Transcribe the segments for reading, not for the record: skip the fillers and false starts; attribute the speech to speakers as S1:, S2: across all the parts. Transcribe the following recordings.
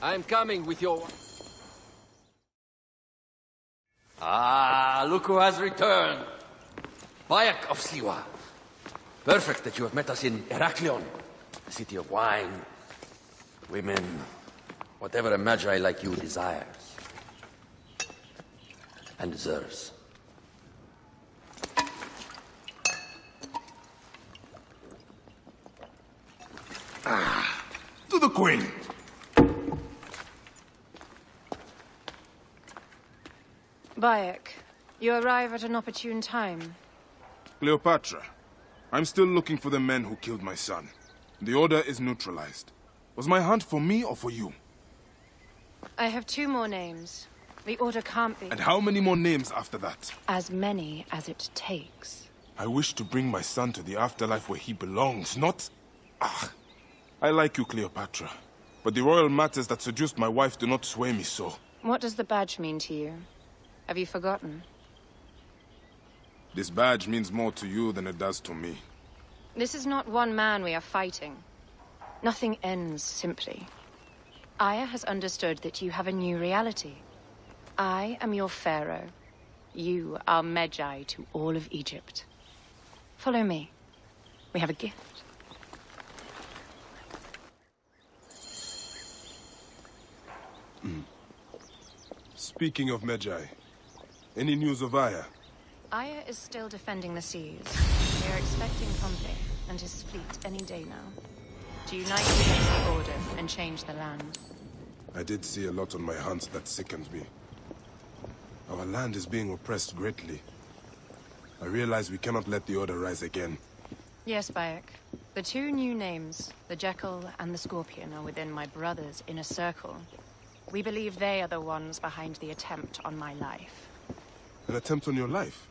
S1: I'm coming with your... Ah, look who has returned. Bayek of Siwa. Perfect that you have met us in Heraklion, the city of wine, women, whatever a magi like you desires. And deserves.
S2: To the Queen!
S3: Bayek, you arrive at an opportune time.
S2: Cleopatra, I'm still looking for the men who killed my son. The Order is neutralized. Was my hunt for me or for you?
S3: I have 2 more names. The Order can't be...
S2: And how many more names after that?
S3: As many as it takes.
S2: I wish to bring my son to the afterlife where he belongs, not... Ah, I like you, Cleopatra. But the royal matters that seduced my wife do not sway me so.
S3: What does the badge mean to you? Have you forgotten?
S2: This badge means more to you than it does to me.
S3: This is not one man we are fighting. Nothing ends simply. Aya has understood that you have a new reality. I am your pharaoh. You are Magi to all of Egypt. Follow me. We have a gift.
S2: Speaking of Magi, any news of Aya?
S3: Aya is still defending the seas. We are expecting Pompey and his fleet any day now. To unite against the Order and change the land.
S2: I did see a lot on my hunts that sickened me. Our land is being oppressed greatly. I realize we cannot let the Order rise again.
S3: Yes, Bayek. The 2 new names, the Jekyll and the Scorpion, are within my brother's inner circle. We believe they are the ones behind the attempt on my life.
S2: An attempt on your life?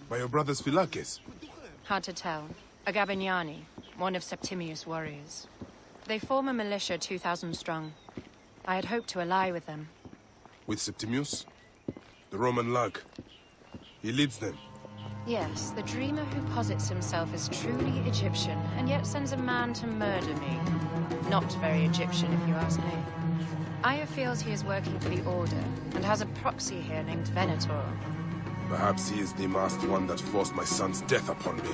S2: By your brother's Philakes?
S3: Hard to tell. A Gabignani, one of Septimius' warriors. They form a militia 2,000 strong. I had hoped to ally with them.
S2: With Septimius? The Roman lug? He leads them?
S3: Yes, the dreamer who posits himself as truly Egyptian, and yet sends a man to murder me. Not very Egyptian, if you ask me. Aya feels he is working for the Order, and has a proxy here named Venator.
S2: Perhaps he is the masked one that forced my son's death upon me.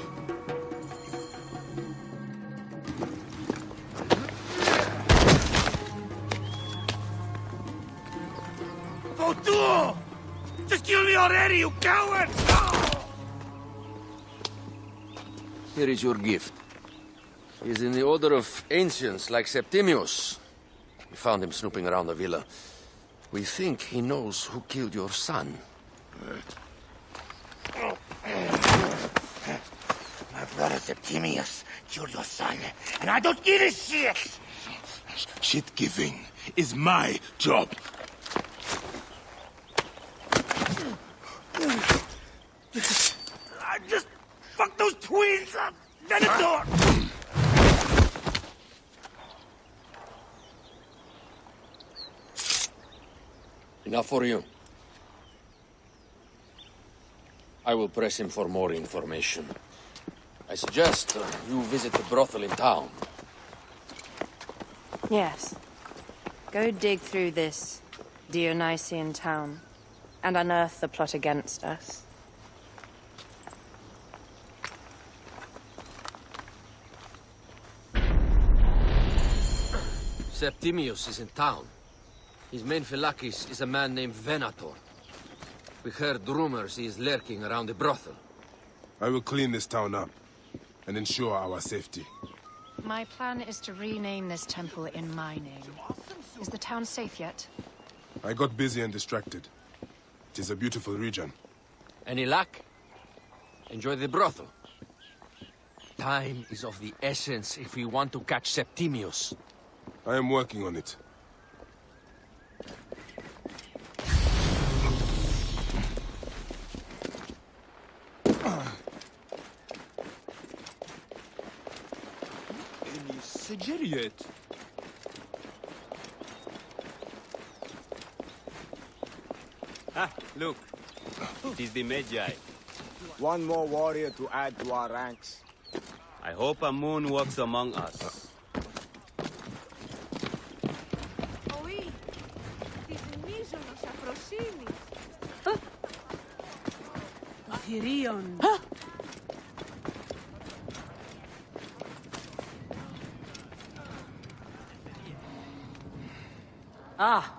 S4: Votuo! Just kill me already, you coward!
S1: Here is your gift. He is in the order of ancients like Septimius. We found him snooping around the villa. We think he knows who killed your son.
S4: My brother Septimius killed your son, and I don't give a shit!
S2: Shit-giving is my job.
S4: I just fucked those twins up! Venator!
S1: Enough for you. I will press him for more information. I suggest you visit the brothel in town.
S3: Yes. Go dig through this Dionysian town, and unearth the plot against us.
S1: Septimius is in town. His main Philakes is a man named Venator. We heard rumors he is lurking around the brothel.
S2: I will clean this town up and ensure our safety.
S3: My plan is to rename this temple in my name. Is the town safe yet?
S2: I got busy and distracted. It is a beautiful region.
S1: Any luck? Enjoy the brothel. Time is of the essence if we want to catch Septimius.
S2: I am working on it.
S5: Ah, look. It is the Magi.
S6: One more warrior to add to our ranks.
S5: I hope a moon walks among us.
S7: Tyrion. Ah,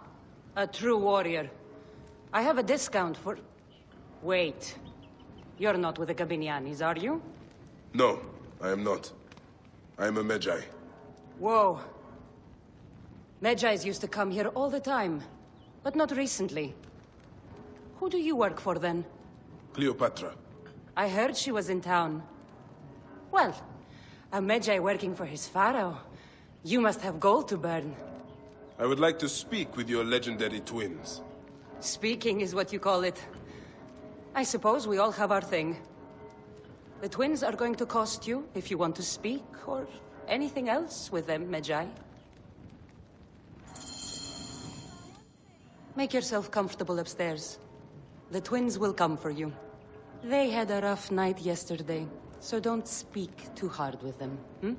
S7: a true warrior. I have a discount for... Wait. You're not with the Gabinianis, are you?
S2: No, I am not. I am a Medjay.
S7: Whoa. Medjais used to come here all the time, but not recently. Who do you work for, then?
S2: Cleopatra.
S7: I heard she was in town. Well, a Medjay working for his pharaoh. You must have gold to burn.
S2: I would like to speak with your legendary twins.
S7: Speaking is what you call it. I suppose we all have our thing. The twins are going to cost you if you want to speak, or anything else with them, Medjay. Make yourself comfortable upstairs. The twins will come for you. They had a rough night yesterday, so don't speak too hard with them, hmm?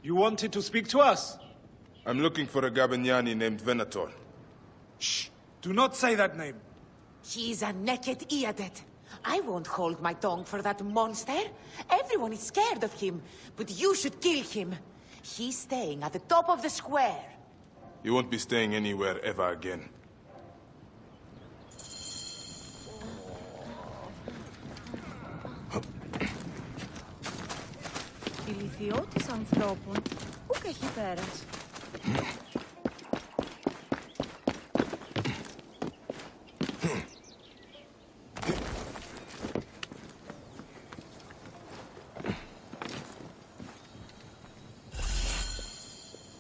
S8: You wanted to speak to us?
S2: I'm looking for a Gabiniani named Venator.
S8: Shh! Do not say that name.
S9: She's a naked Iadet. I won't hold my tongue for that monster. Everyone is scared of him, but you should kill him. He's staying at the top of the square.
S2: You won't be staying anywhere ever again.
S10: Ηλικιώτης ανθρώπων, πού και έχει πέρας.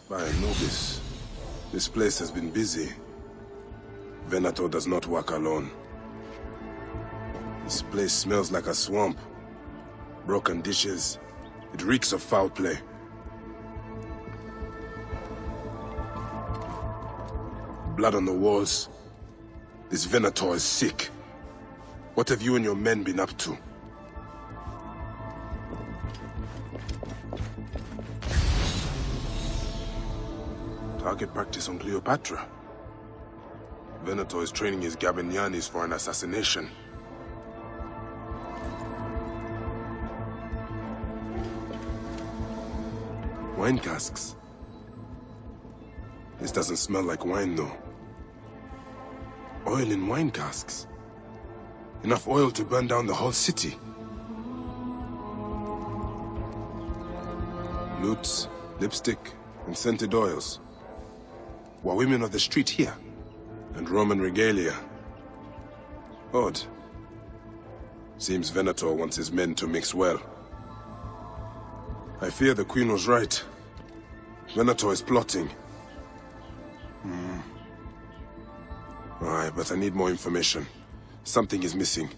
S2: By Anubis, this place has been busy. Venator does not work alone. This place smells like a swamp. Broken dishes. It reeks of foul play. Blood on the walls. This Venator is sick. What have you and your men been up to? Target practice on Cleopatra. Venator is training his Gabinianis for an assassination. Wine casks. This doesn't smell like wine, though. Oil in wine casks. Enough oil to burn down the whole city. Lutes, lipstick, and scented oils. Were women of the street here? And Roman regalia. Odd. Seems Venator wants his men to mix well. I fear the Queen was right. Venator is plotting. Alright, but I need more information. Something is missing.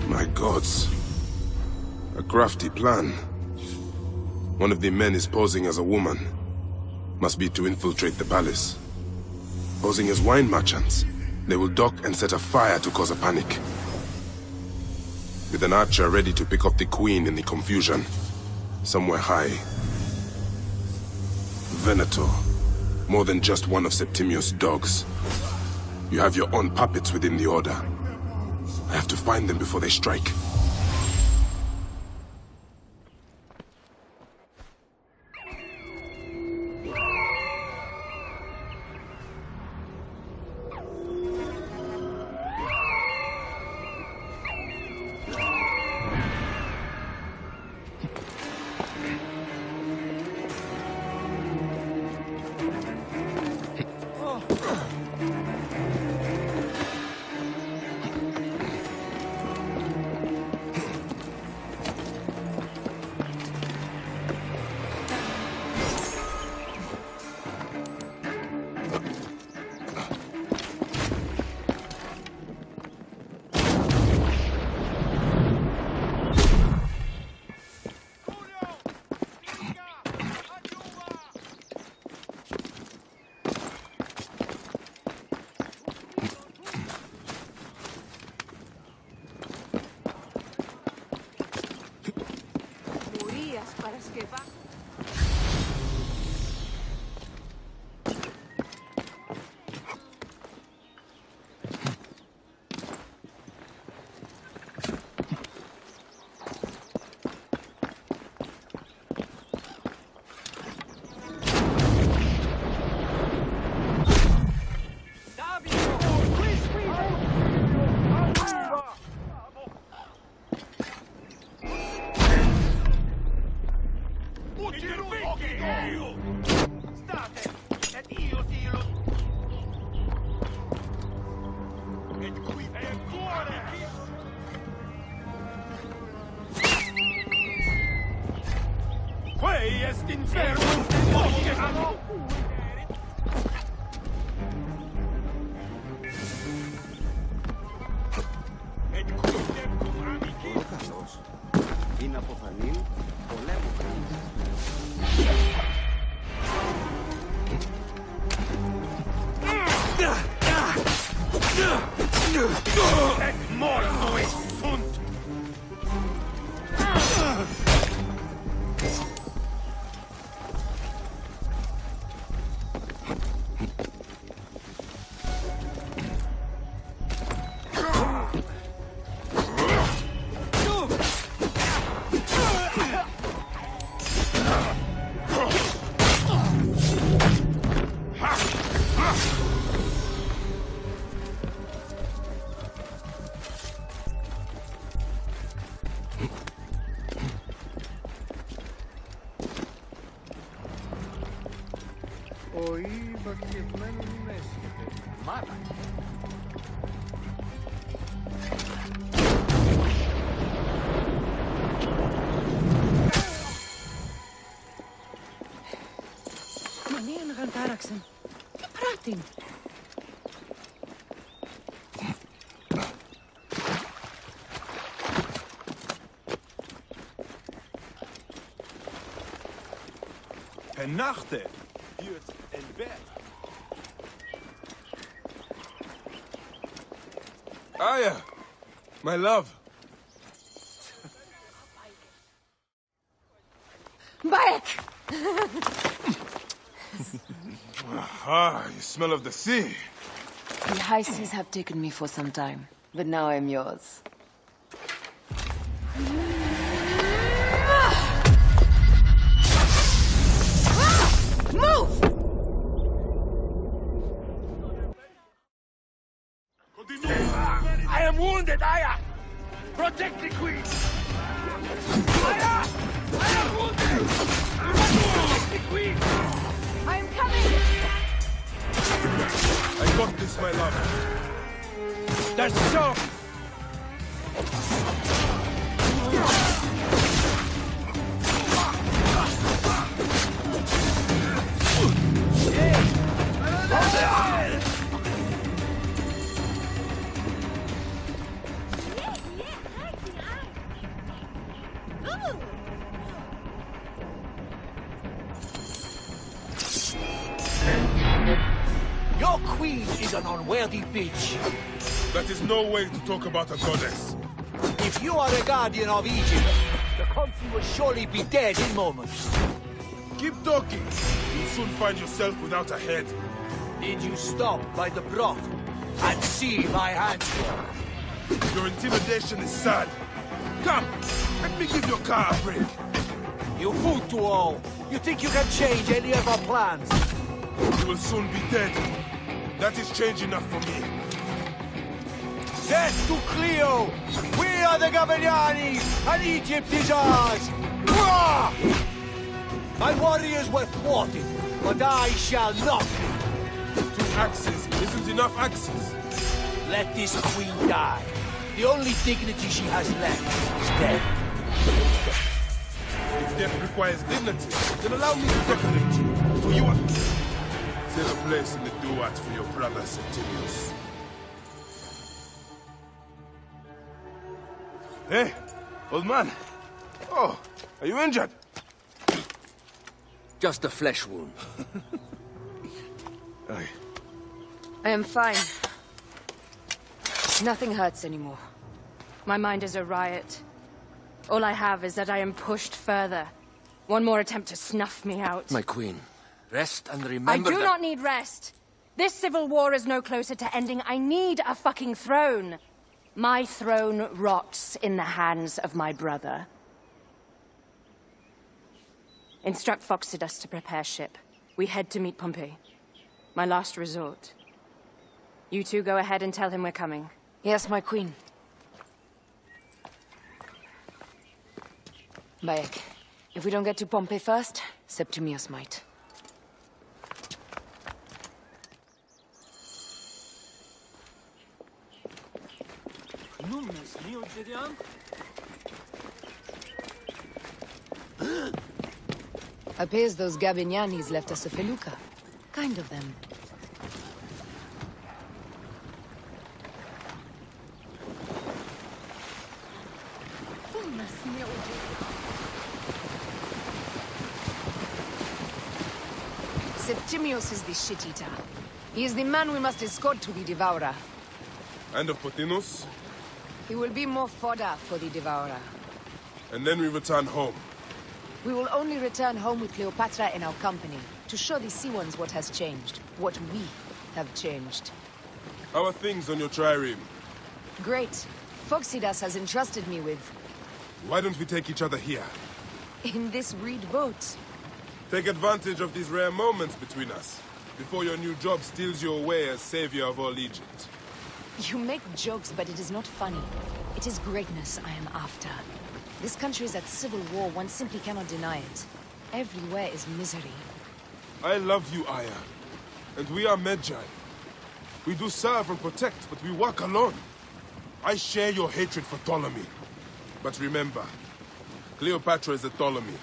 S2: My gods. A crafty plan. One of the men is posing as a woman. Must be to infiltrate the palace. Posing as wine merchants, they will dock and set a fire to cause a panic. With an archer ready to pick off the queen in the confusion. Somewhere high. Venator. More than just one of Septimius' dogs. You have your own puppets within the order. I have to find them before they strike.
S5: Είναι αποθανήν πολέμου.
S4: Morto es sunt!
S9: Manian gaan taraksen. Pratin.
S6: Pennachte! Hier en bed.
S2: Aya! My love!
S9: Back!
S2: Ah, you smell of the sea.
S11: The high seas have taken me for some time, but now I'm yours.
S9: Move!
S4: I am wounded, Aya! Protect the queen! Aya! I am wounded! Protect the queen!
S3: I'm coming!
S2: I got this, my love.
S4: There's so... Your queen is an unworthy bitch.
S2: That is no way to talk about a goddess.
S4: If you are a guardian of Egypt, the country will surely be dead in moments.
S2: Keep talking. You'll soon find yourself without a head.
S4: Did you stop by the broth and see my handiwork?
S2: Your intimidation is sad. Come, let me give your car a break.
S4: You fool to all. You think you can change any of our plans?
S2: You will soon be dead. That is change enough for me.
S4: Death to Cleo! We are the Gabinis, and Egypt is ours! Rah! My warriors were thwarted, but I shall not be.
S2: 2 axes isn't enough axes.
S4: Let this queen die. The only dignity she has left is death.
S2: If death requires dignity, then allow me to decorate you. For you are... Save a place in the duat for your brother, Septimius. Hey, old man. Oh, are you injured?
S1: Just a flesh wound.
S2: Aye.
S3: I am fine. Nothing hurts anymore. My mind is a riot. All I have is that I am pushed further, One more attempt to snuff me out.
S1: My queen, rest and
S3: I
S1: remember
S3: do
S1: that...
S3: not need rest. This civil war is no closer to ending. I need a fucking throne. My throne rots in the hands of my brother. Instruct Foxidas to prepare ship. We head to meet Pompey. My last resort. You two go ahead and tell him we're coming.
S11: Yes, my queen. Bayek, if we don't get to Pompey first, Septimius might. Appears those Gabinianis left us a felucca. Kind of them. Septimius is the shit-eater. He is the man we must escort to the Devourer.
S2: And of Pothinus?
S11: He will be more fodder for the Devourer.
S2: And then we return home.
S11: We will only return home with Cleopatra in our company, to show the Sea Ones what has changed, what we have changed.
S2: How are things on your trireme?
S11: Great. Foxidas has entrusted me with...
S2: Why don't we take each other here?
S11: in this reed boat.
S2: Take advantage of these rare moments between us, before your new job steals you away as savior of all Egypt.
S11: You make jokes, but it is not funny. It is greatness I am after. This country is at civil war, one simply cannot deny it. Everywhere is misery.
S2: I love you, Aya. And we are Magi. We do serve and protect, but we work alone. I share your hatred for Ptolemy. But remember, Cleopatra is a Ptolemy.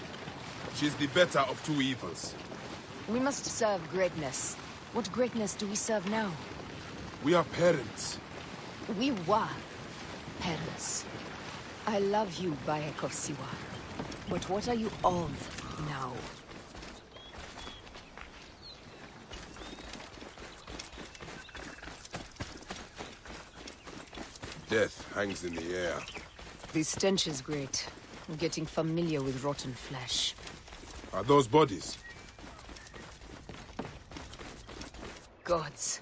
S2: She's the better of two evils.
S11: We must serve greatness. What greatness do we serve now?
S2: We are parents.
S11: We were parents. I love you, Bayek of Siwa. But what are you of now?
S2: Death hangs in the air.
S11: The stench is great. I'm getting familiar with rotten flesh.
S2: Are those bodies?
S11: Gods.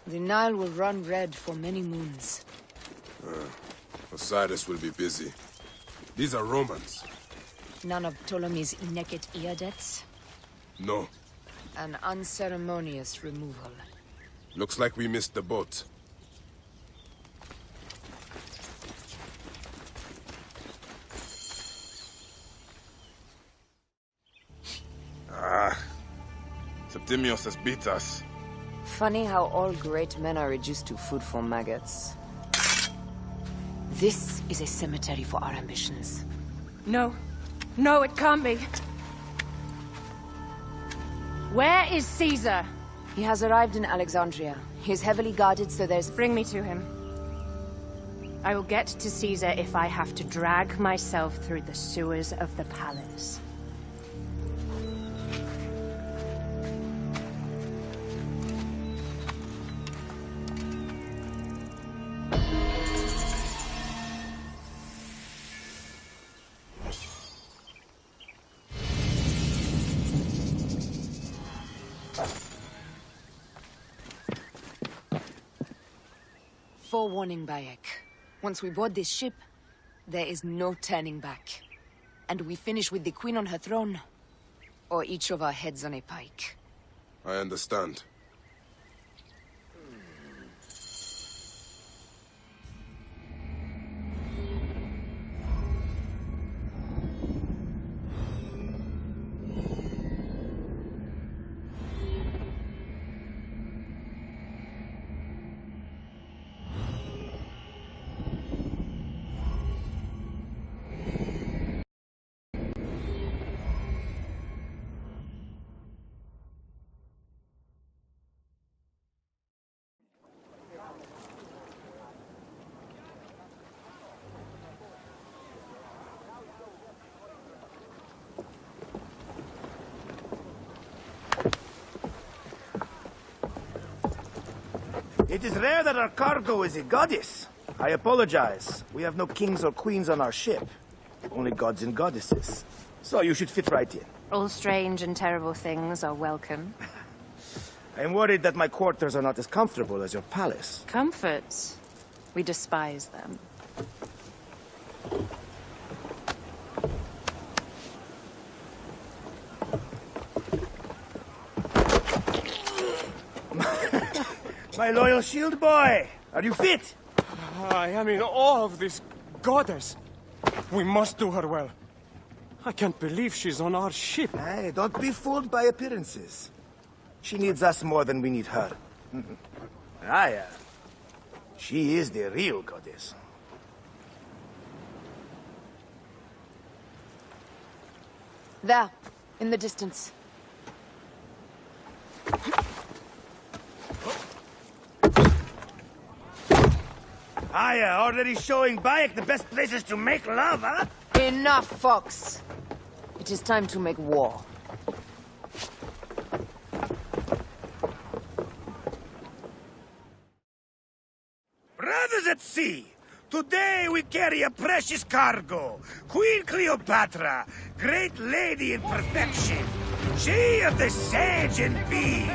S11: The Nile will run red for many moons.
S2: Osiris will be busy. These are Romans.
S11: None of Ptolemy's Ineket Iadets?
S2: No.
S11: An unceremonious removal.
S2: Looks like we missed the boat. Septimius has beat us.
S11: Funny how all great men are reduced to food for maggots. This is a cemetery for our ambitions.
S3: No. No, it can't be. Where is Caesar?
S11: He has arrived in Alexandria. He is heavily guarded, so there's...
S3: Bring me to him. I will get to Caesar if I have to drag myself through the sewers of the palace.
S11: Forewarning, Bayek. Once we board this ship, there is no turning back. And we finish with the Queen on her throne, or each of our heads on a pike.
S2: I understand.
S12: It is rare that our cargo is a goddess. I apologize. We have no kings or queens on our ship. Only gods and goddesses. So you should fit right in.
S3: All strange and terrible things are welcome.
S12: I'm worried that my quarters are not as comfortable as your palace.
S3: Comforts. We despise them.
S12: My loyal shield boy! Are you fit?
S13: I am in awe of this goddess. We must do her well. I can't believe she's on our ship.
S12: Hey, don't be fooled by appearances. She needs us more than we need her. Aya. She is the real goddess.
S11: There, in the distance.
S12: Aya, already showing Bayek the best places to make love, huh?
S11: Enough, Fox. It is time to make war.
S12: Brothers at sea, today we carry a precious cargo. Queen Cleopatra, great lady in perfection. She of the sage and bee.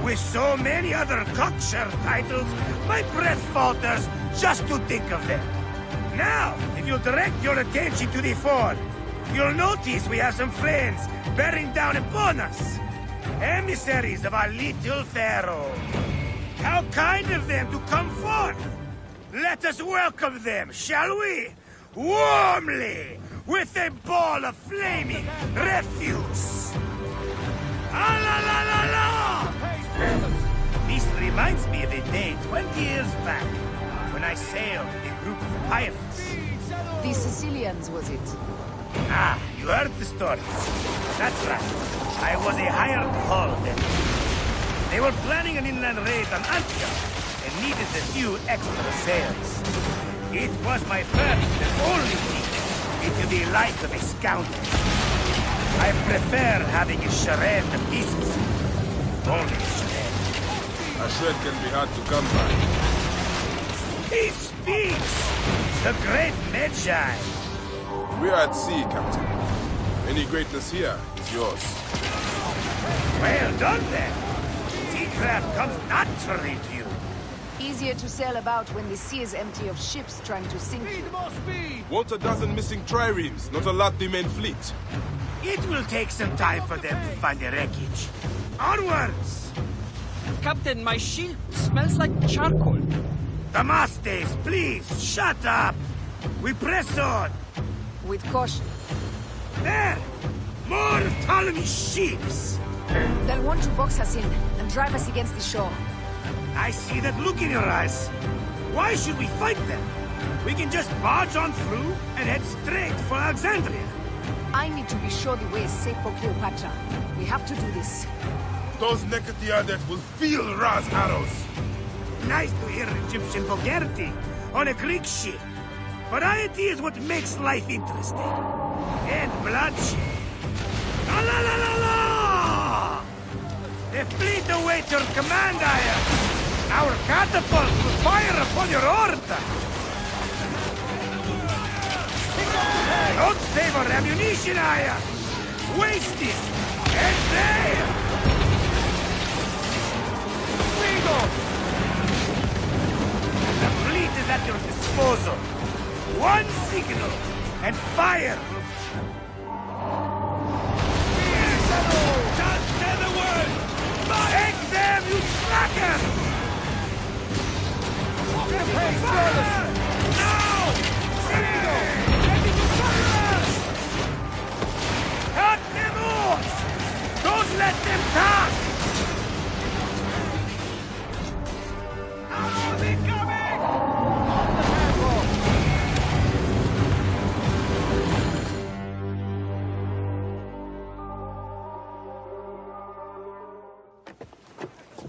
S12: With so many other cocksure titles, my breath falters just to think of them. Now, if you'll direct your attention to the fort, you'll notice we have some friends bearing down upon us. Emissaries of our little pharaoh. How kind of them to come forth. Let us welcome them, shall we? Warmly, with a ball of flaming refuse. Ah la la la la! This reminds me of a day 20 years back, when I sailed with a group of pirates.
S11: The Sicilians, was it?
S12: Ah, you heard the story. That's right. I was a hired hull then. They were planning an inland raid on Antioch and needed a few extra sails. It was my first and only peek into the life of a scoundrel. I prefer having a charade to pieces. Only a charade.
S2: A shred can be hard to come by.
S12: He speaks! The great Magi!
S2: We are at sea, Captain. Any greatness here is yours.
S12: Well done, then. Seacraft comes naturally to you.
S11: Easier to sail about when the sea is empty of ships trying to sink you.
S2: Want a dozen missing triremes, not a lot the main fleet.
S12: It will take some time for them to find the wreckage. Onwards!
S5: Captain, my shield smells like charcoal.
S12: Damastes, please, shut up! We press on!
S11: With caution.
S12: There! More Ptolemy ships!
S11: They'll want to box us in and drive us against the shore.
S12: I see that look in your eyes. Why should we fight them? We can just barge on through and head straight for Alexandria.
S11: I need to be sure the way is safe for Cleopatra. We have to do this.
S2: Those Nekatiades will feel Ra's arrows.
S12: Nice to hear Egyptian vulgarity on a Greek ship. Variety is what makes life interesting. And bloodshed. La la la la la! The fleet awaits your command, Aya. Our catapults will fire upon your order. Don't save our ammunition, Aya. Waste it. And there! The fleet is at your disposal. One signal, and fire! Just say the word! Take them, you slackers! Now! Ready to fire! Cut them off! Don't let them pass!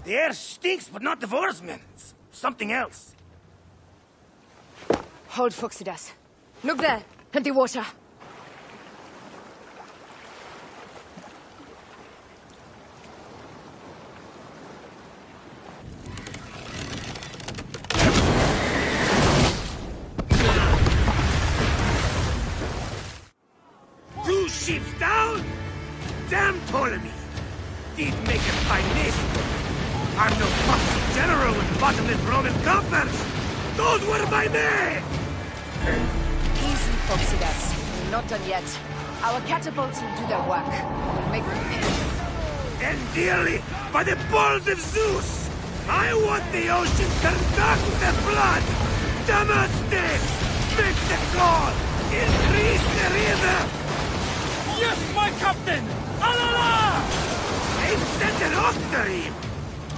S12: The air stinks, but not of oarsmen. It's something else.
S11: Hold, Phoxidas. Look there, at the water.
S12: Two ships down! Ptolemy. Did make a fine nation. I'm no foxy general with bottomless Roman coffers. Those were my men!
S11: Easy, Foxidas. We're not done yet. Our catapults will do their work. We'll make them pay.
S12: And dearly, by the balls of Zeus, I want the ocean turned dark with their blood! Damascus! Make the call! Increase the river!
S4: Yes, my captain! Alala!
S12: They've sent an octarine!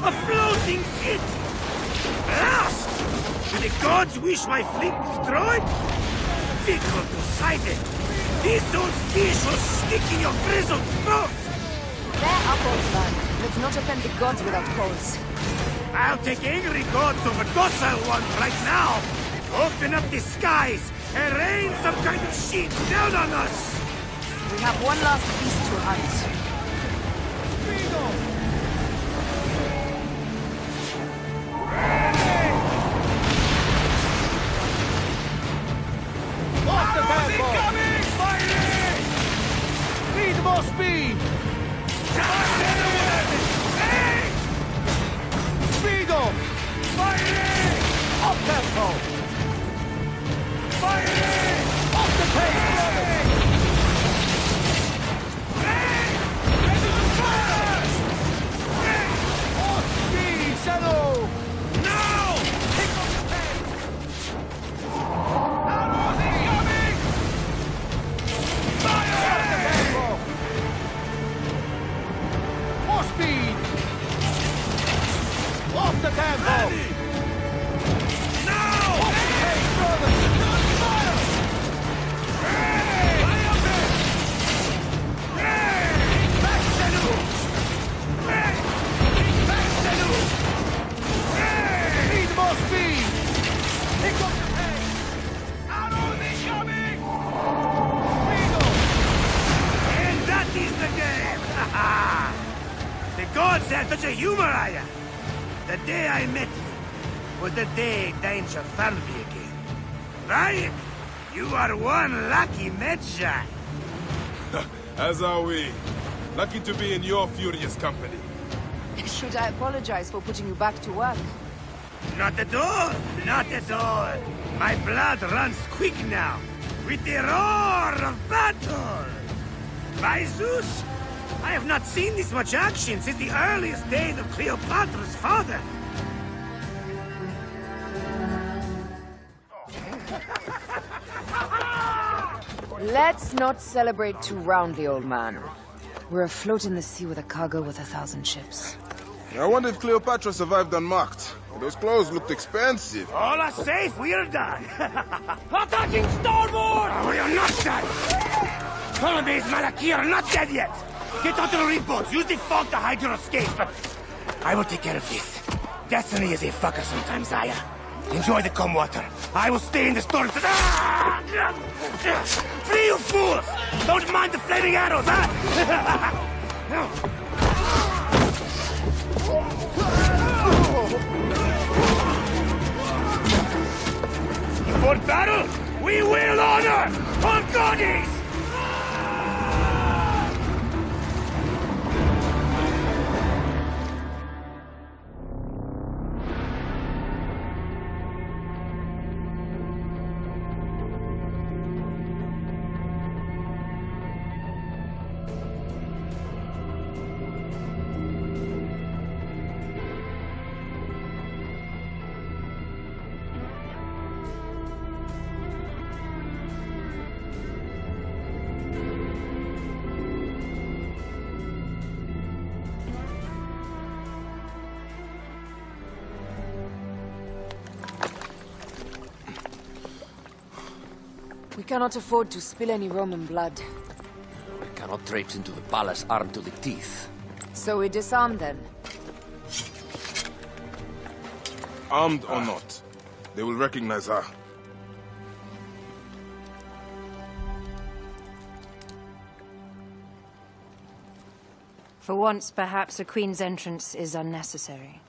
S12: A floating city! Blast! Do the gods wish my fleet destroyed? Fickle decided! These old fish will stick in your grizzled throat!
S11: They're up on land. Let's not offend the gods without cause.
S12: I'll take angry gods over docile ones right now! Open up the skies and rain some kind of shit down on us!
S11: We have one last beast to hunt.
S4: Off the tempo! Fighting! Need more speed! Speed up! Fighting! Up tempo! Fighting! Off the pace! Off speed, Shadow! Now! Pick up the pace! Arrows incoming! Fire! Off the tempo! More speed! Off the tempo! Now! Off the pace, brother! Fire! Fire up there! Back, Shadow! Back, Shadow! Need more speed! Pick up the pace! Arrows incoming!
S12: And that is the game! The gods had such a humor, Aya! The day I met you was the day danger found me again. Right? You are one lucky Medjay.
S2: As are we. Lucky to be in your furious company.
S11: Should I apologize for putting you back to work?
S12: Not at all! Not at all! My blood runs quick now, with the roar of battle! By Zeus, I have not seen this much action since the earliest days of Cleopatra's father.
S11: Let's not celebrate too roundly, old man. We're afloat in the sea with a cargo worth 1,000 ships.
S2: I wonder if Cleopatra survived unmarked. Those clothes looked expensive.
S12: All are safe, we're done!
S4: Attacking starboard!
S12: Oh, we are not done! Ptolemy's Malaki are not dead yet! Get onto the reef boats, use the fog to hide your escape, but I will take care of this. Destiny is a fucker sometimes, Aya. Enjoy the calm water. I will stay in the storm. Flee, you fools! Don't mind the flaming arrows, huh? For battle, we will honor our goddess!
S11: We cannot afford to spill any Roman blood.
S1: We cannot traipse into the palace armed to the teeth.
S11: So we disarm then.
S2: Armed or not, they will recognize her.
S3: For once, perhaps a queen's entrance is unnecessary.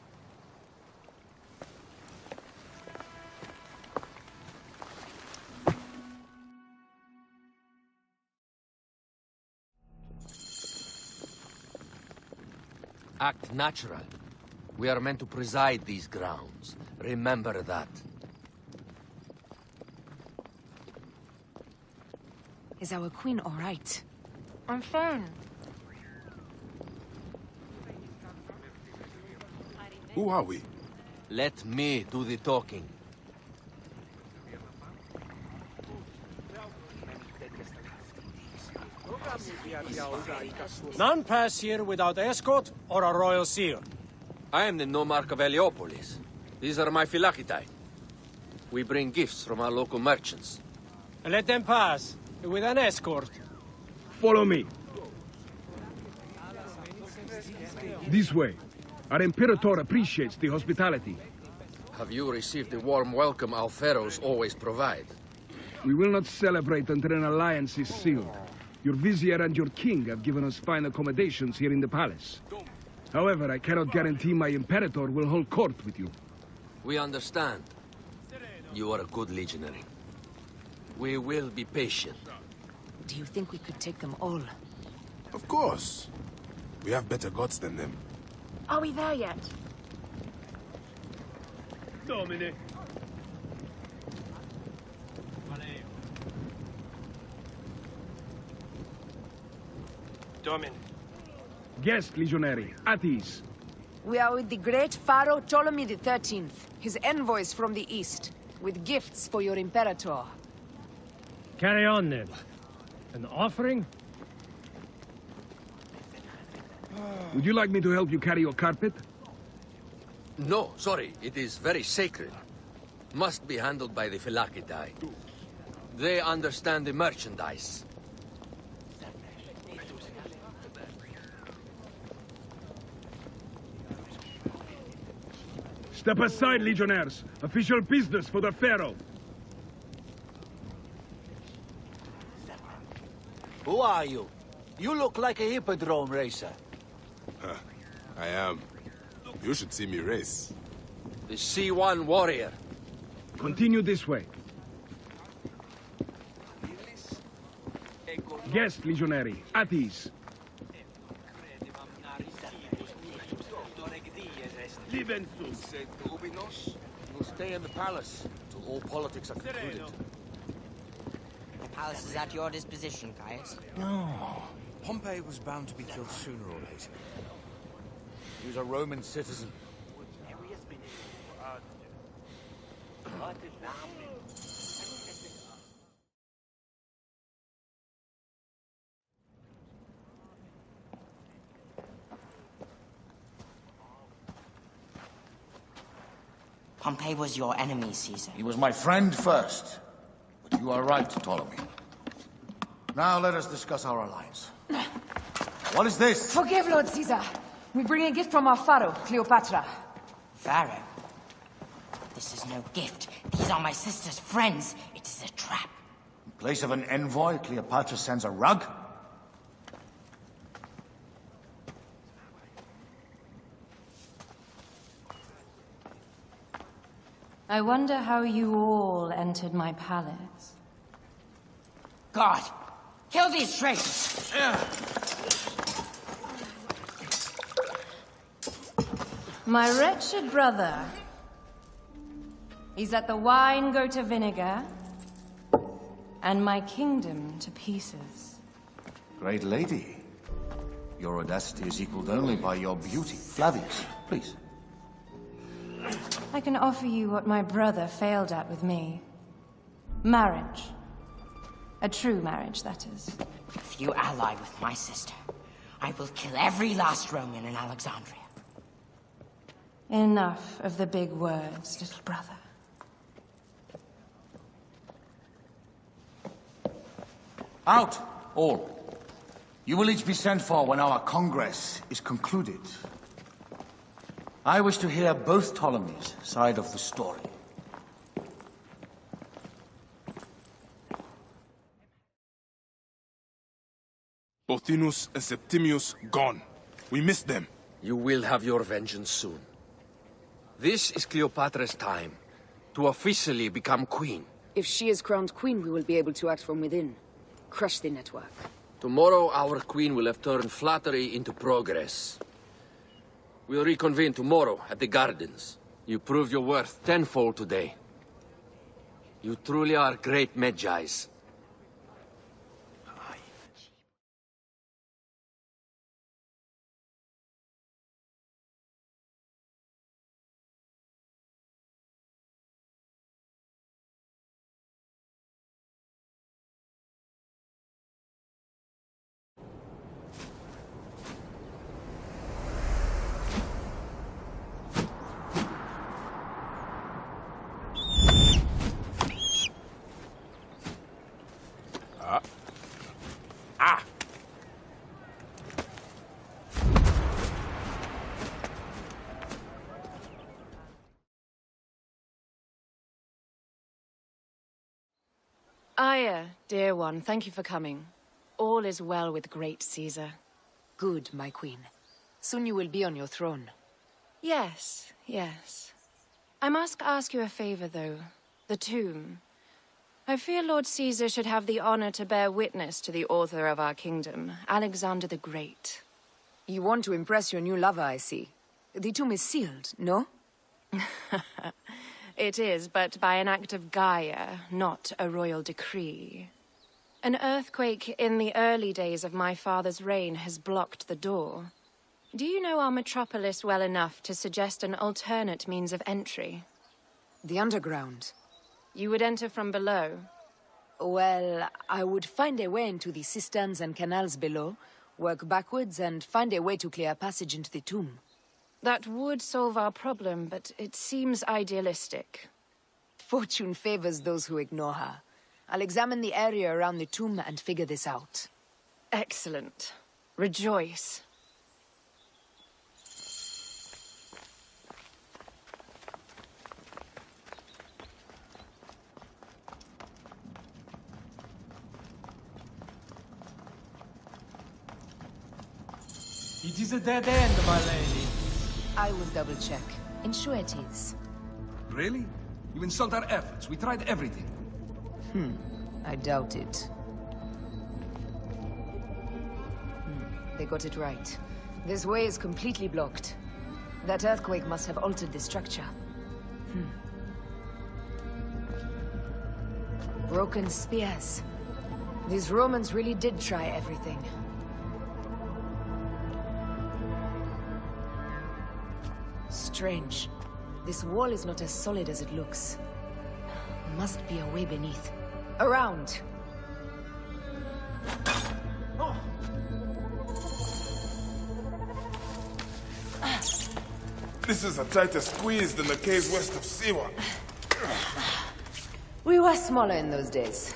S1: Act natural. We are meant to preside these grounds. Remember that.
S11: Is our queen all right?
S3: I'm fine.
S2: Who are we?
S1: Let me do the talking.
S13: None pass here without escort or a royal seal.
S1: I am the nomarch of Heliopolis. These are my Phylakitai. We bring gifts from our local merchants.
S13: Let them pass, with an escort.
S14: Follow me. This way. Our Imperator appreciates the hospitality.
S1: Have you received the warm welcome our pharaohs always provide?
S14: We will not celebrate until an alliance is sealed. Your vizier and your king have given us fine accommodations here in the palace. However, I cannot guarantee my Imperator will hold court with you.
S1: We understand. You are a good legionary. We will be patient.
S11: Do you think we could take them all?
S2: Of course. We have better gods than them.
S3: Are we there yet?
S14: Domine.
S13: Domine.
S14: Guest, legionary. At ease.
S11: We are with the great Pharaoh Ptolemy XIII, his envoys from the east, with gifts for your Imperator.
S15: Carry on, then. An offering?
S14: Would you like me to help you carry your carpet?
S1: No, sorry. It is very sacred. Must be handled by the Phylakitai. They understand the merchandise.
S14: Step aside, legionnaires. Official business for the Pharaoh.
S4: Who are you? You look like a hippodrome racer.
S2: Huh. I am. You should see me race.
S1: The C1 warrior.
S14: Continue this way. Guest, legionary. At ease.
S1: We'll stay in the palace till all politics are concluded.
S16: The palace is at your disposition, Caius.
S4: No. Pompey was bound to be killed sooner or later. He was a Roman citizen.
S16: Pompey was your enemy, Caesar.
S4: He was my friend first. But you are right, Ptolemy. Now let us discuss our alliance. What is this?
S11: Forgive, Lord Caesar. We bring a gift from our pharaoh, Cleopatra.
S16: Pharaoh? This is no gift. These are my sister's friends. It is a trap.
S4: In place of an envoy, Cleopatra sends a rug?
S3: I wonder how you all entered my palace.
S16: God! Kill these traitors!
S3: My wretched brother. He's let the wine go to vinegar, and my kingdom to pieces.
S4: Great lady. Your audacity is equaled only by your beauty. Flavius, please.
S3: I can offer you what my brother failed at with me. Marriage. A true marriage, that is.
S16: If you ally with my sister, I will kill every last Roman in Alexandria.
S3: Enough of the big words, little brother.
S4: Out, all. You will each be sent for when our congress is concluded. I wish to hear both Ptolemies' side of the story.
S2: Pothinus and Septimius gone. We missed them.
S1: You will have your vengeance soon. This is Cleopatra's time to officially become queen.
S11: If she is crowned queen, we will be able to act from within. Crush the network.
S1: Tomorrow, our queen will have turned flattery into progress. We'll reconvene tomorrow at the gardens. You proved your worth tenfold today. You truly are great Medjais.
S3: Aya, dear one, thank you for coming. All is well with great Caesar.
S11: Good, my queen. Soon you will be on your throne.
S3: Yes, yes. I must ask you a favor, though. The tomb. I fear Lord Caesar should have the honor to bear witness to the author of our kingdom, Alexander the Great.
S11: You want to impress your new lover, I see. The tomb is sealed, no?
S3: It is, but by an act of Gaia, not a royal decree. An earthquake in the early days of my father's reign has blocked the door. Do you know our metropolis well enough to suggest an alternate means of entry?
S11: The underground.
S3: You would enter from below?
S11: Well, I would find a way into the cisterns and canals below, work backwards, and find a way to clear a passage into the tomb.
S3: That would solve our problem, but it seems idealistic.
S11: Fortune favors those who ignore her. I'll examine the area around the tomb and figure this out.
S3: Excellent. Rejoice.
S17: It is a dead end, my lady.
S11: I will double-check. Ensure it is.
S14: Really? You insult our efforts. We tried everything.
S11: I doubt it. They got it right. This way is completely blocked. That earthquake must have altered the structure. Broken spears. These Romans really did try everything. Strange. This wall is not as solid as it looks. Must be a way beneath. Around!
S2: This is a tighter squeeze than the caves west of Siwa.
S11: We were smaller in those days.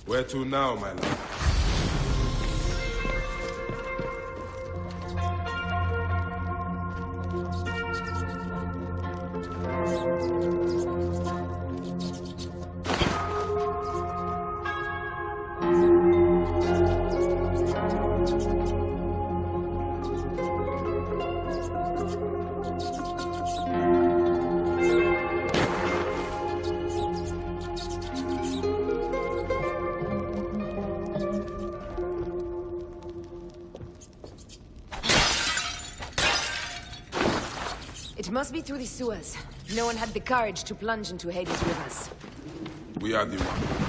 S2: Where to now, my lord?
S11: It must be through the sewers. No one had the courage to plunge into Hades' rivers.
S2: We are the one.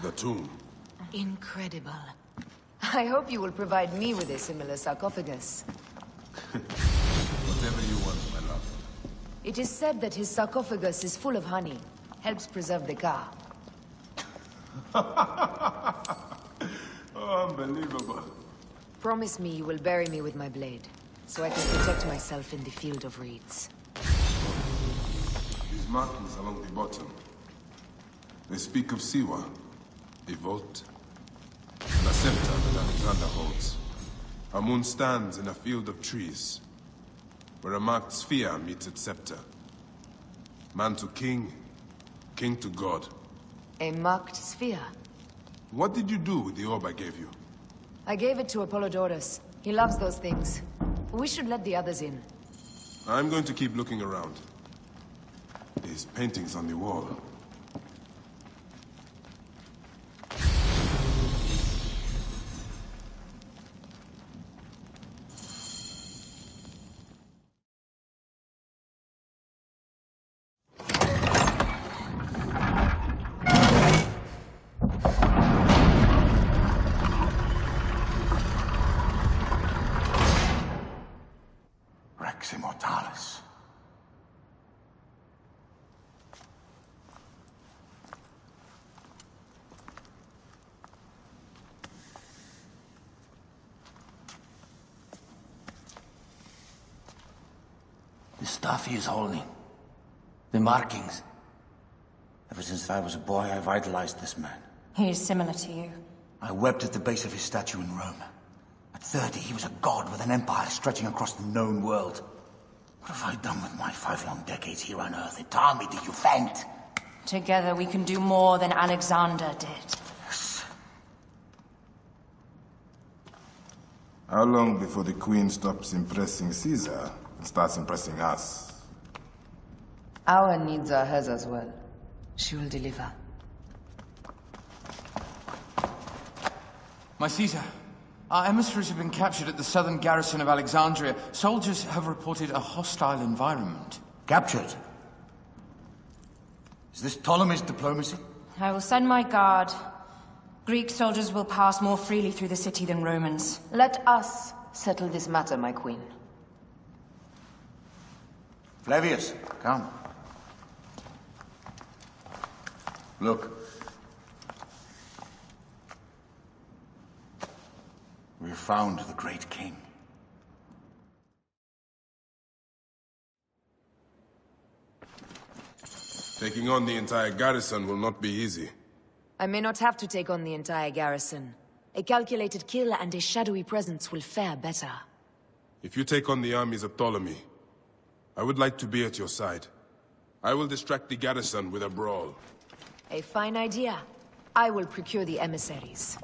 S2: The tomb.
S11: Incredible. I hope you will provide me with a similar sarcophagus.
S2: Whatever you want, my love.
S11: It is said that his sarcophagus is full of honey. Helps preserve the car.
S2: Oh, unbelievable.
S11: Promise me you will bury me with my blade, so I can protect myself in the field of reeds.
S2: These markings along the bottom. They speak of Siwa, a vault, and a scepter that Alexander holds. Our moon stands in a field of trees, where a marked sphere meets its scepter. Man to king, king to god.
S11: A marked sphere?
S2: What did you do with the orb I gave you?
S11: I gave it to Apollodorus. He loves those things. We should let the others in.
S2: I'm going to keep looking around. These paintings on the wall.
S12: Rex Immortalis.
S1: The stuff he is holding. The markings. Ever since I was a boy, I've idolized this man.
S16: He is similar to you.
S1: I wept at the base of his statue in Rome. At 30, he was a god with an empire stretching across the known world. What have I done with my 5 long decades here on Earth? Entirely me to you faint.
S16: Together we can do more than Alexander did.
S6: How long before the Queen stops impressing Caesar and starts impressing us?
S11: Our needs are hers as well. She will deliver.
S18: My Caesar, our emissaries have been captured at the southern garrison of Alexandria. Soldiers have reported a hostile environment.
S1: Captured? Is this Ptolemy's diplomacy?
S16: I will send my guard. Greek soldiers will pass more freely through the city than Romans.
S11: Let us settle this matter, my queen.
S1: Flavius, come. Look. We've found the great king.
S2: Taking on the entire garrison will not be easy.
S11: I may not have to take on the entire garrison. A calculated kill and a shadowy presence will fare better.
S2: If you take on the armies of Ptolemy, I would like to be at your side. I will distract the garrison with a brawl.
S11: A fine idea. I will procure the emissaries.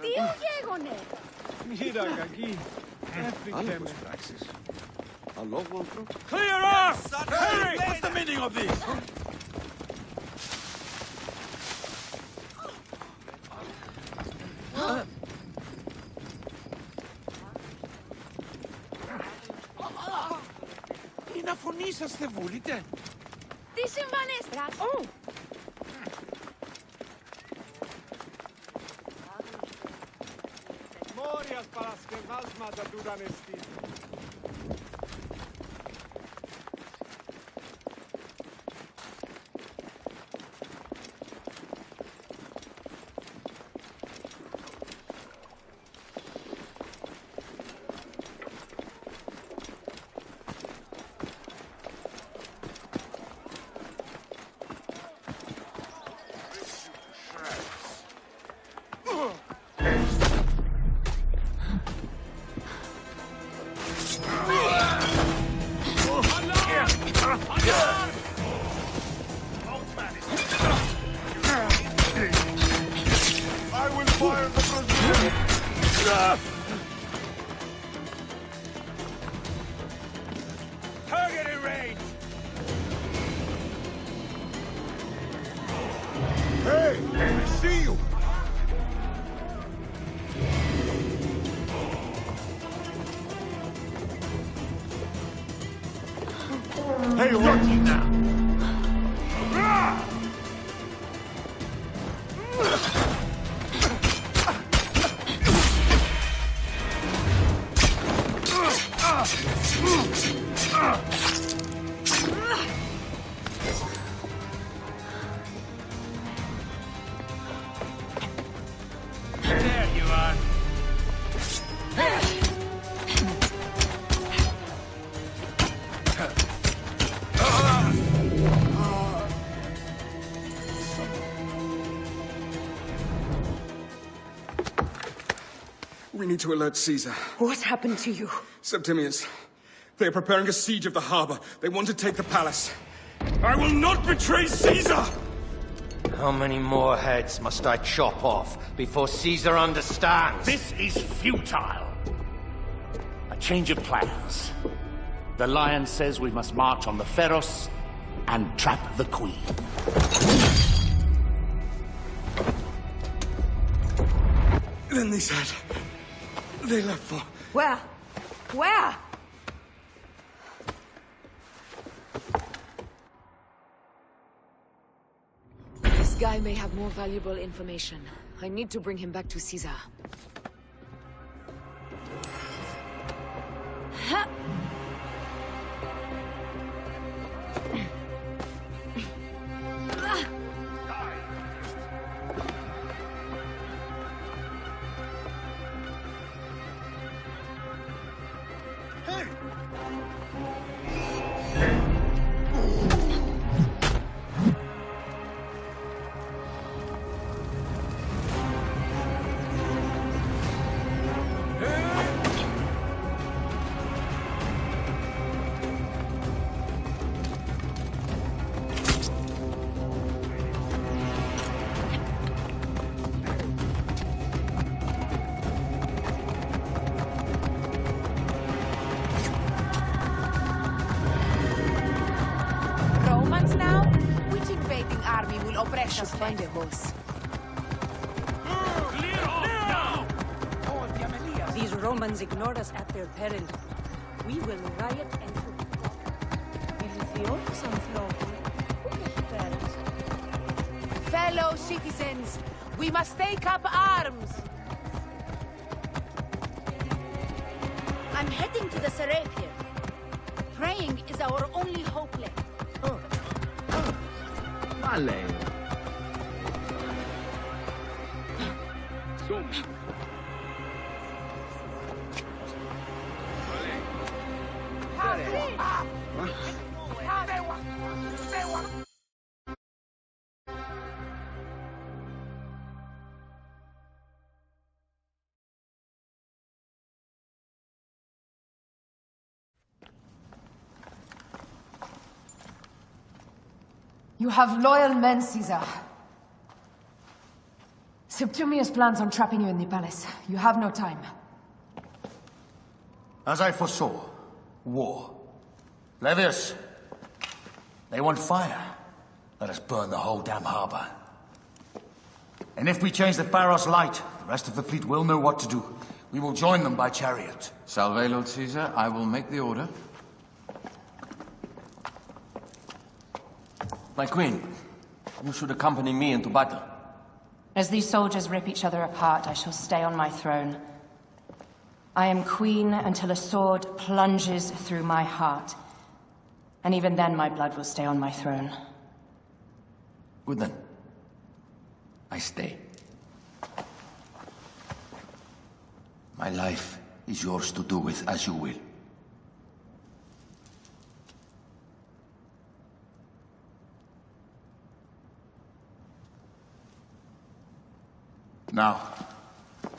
S10: Τι γέγονε!
S8: Μοίρα κακή. Έφυγε με.
S1: Clear off! Hurry! What's the meaning of this?
S12: Τι να φωνήσαστε βούλετε?
S10: Τι συμβανέστρας!
S8: Μόριας παρασκευάσματα του ήταν εστί.
S12: Hey, what you now? There you are.
S14: We need to alert Caesar.
S7: What happened to you?
S14: Septimius. They are preparing a siege of the harbor. They want to take the palace. I will not betray Caesar!
S1: How many more heads must I chop off before Caesar understands?
S12: This is futile. A change of plans. The Lion says we must march on the Pharos and trap the Queen.
S14: Then they said... they left for...
S7: Where? Where?
S11: This guy may have more valuable information. I need to bring him back to Caesar.
S9: Romans now? Which invading army will oppress us?
S11: Find a horse.
S7: These Romans ignore us at their peril. We will riot and...
S9: Fellow citizens, we must take up arms.
S10: I'm heading to the Serapeum. Praying is our only hope left.
S14: Vale.
S11: You have loyal men, Caesar. Septimius plans on trapping you in the palace. You have no time.
S12: As I foresaw, war. Levius, they want fire. Let us burn the whole damn harbor. And if we change the Pharos light, the rest of the fleet will know what to do. We will join them by chariot.
S18: Salve, Lord Caesar. I will make the order.
S1: My queen, you should accompany me into battle.
S3: As these soldiers rip each other apart, I shall stay on my throne. I am queen until a sword plunges through my heart. And even then my blood will stay on my throne.
S12: Good then. I stay. My life is yours to do with as you will. Now,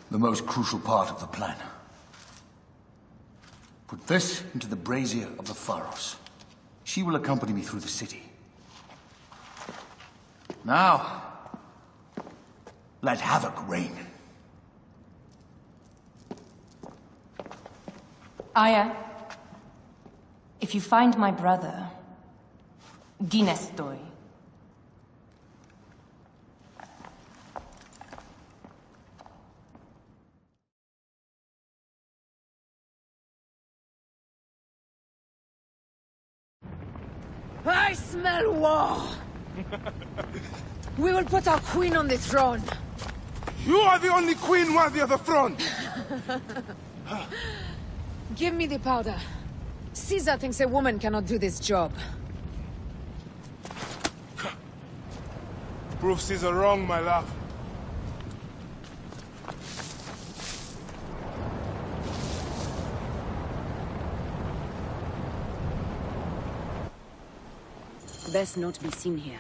S12: the most crucial part of the plan. Put this into the brazier of the Pharos. She will accompany me through the city. Now, let havoc reign.
S3: Aya, if you find my brother, Ginestoy.
S11: I smell war! We will put our queen on the throne.
S2: You are the only queen worthy of the throne!
S11: Give me the powder. Caesar thinks a woman cannot do this job.
S2: Prove Caesar wrong, my love.
S11: Best not be seen here.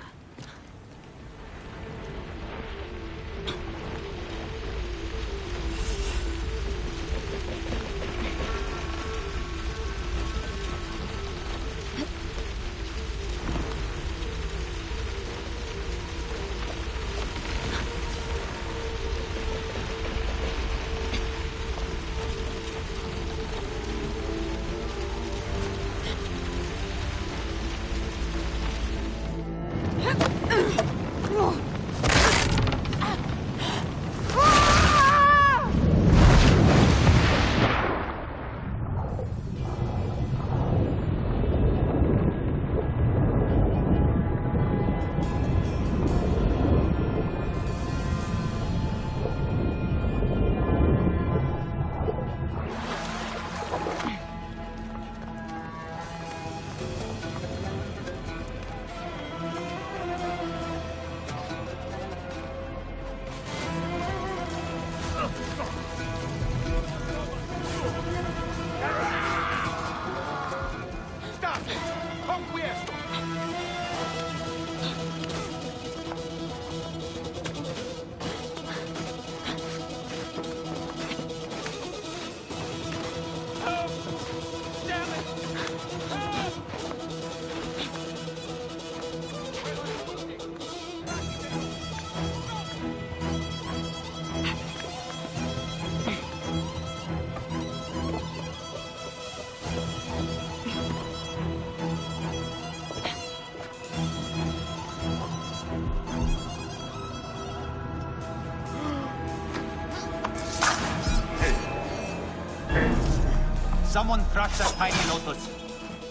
S4: Someone crushed that tiny lotus.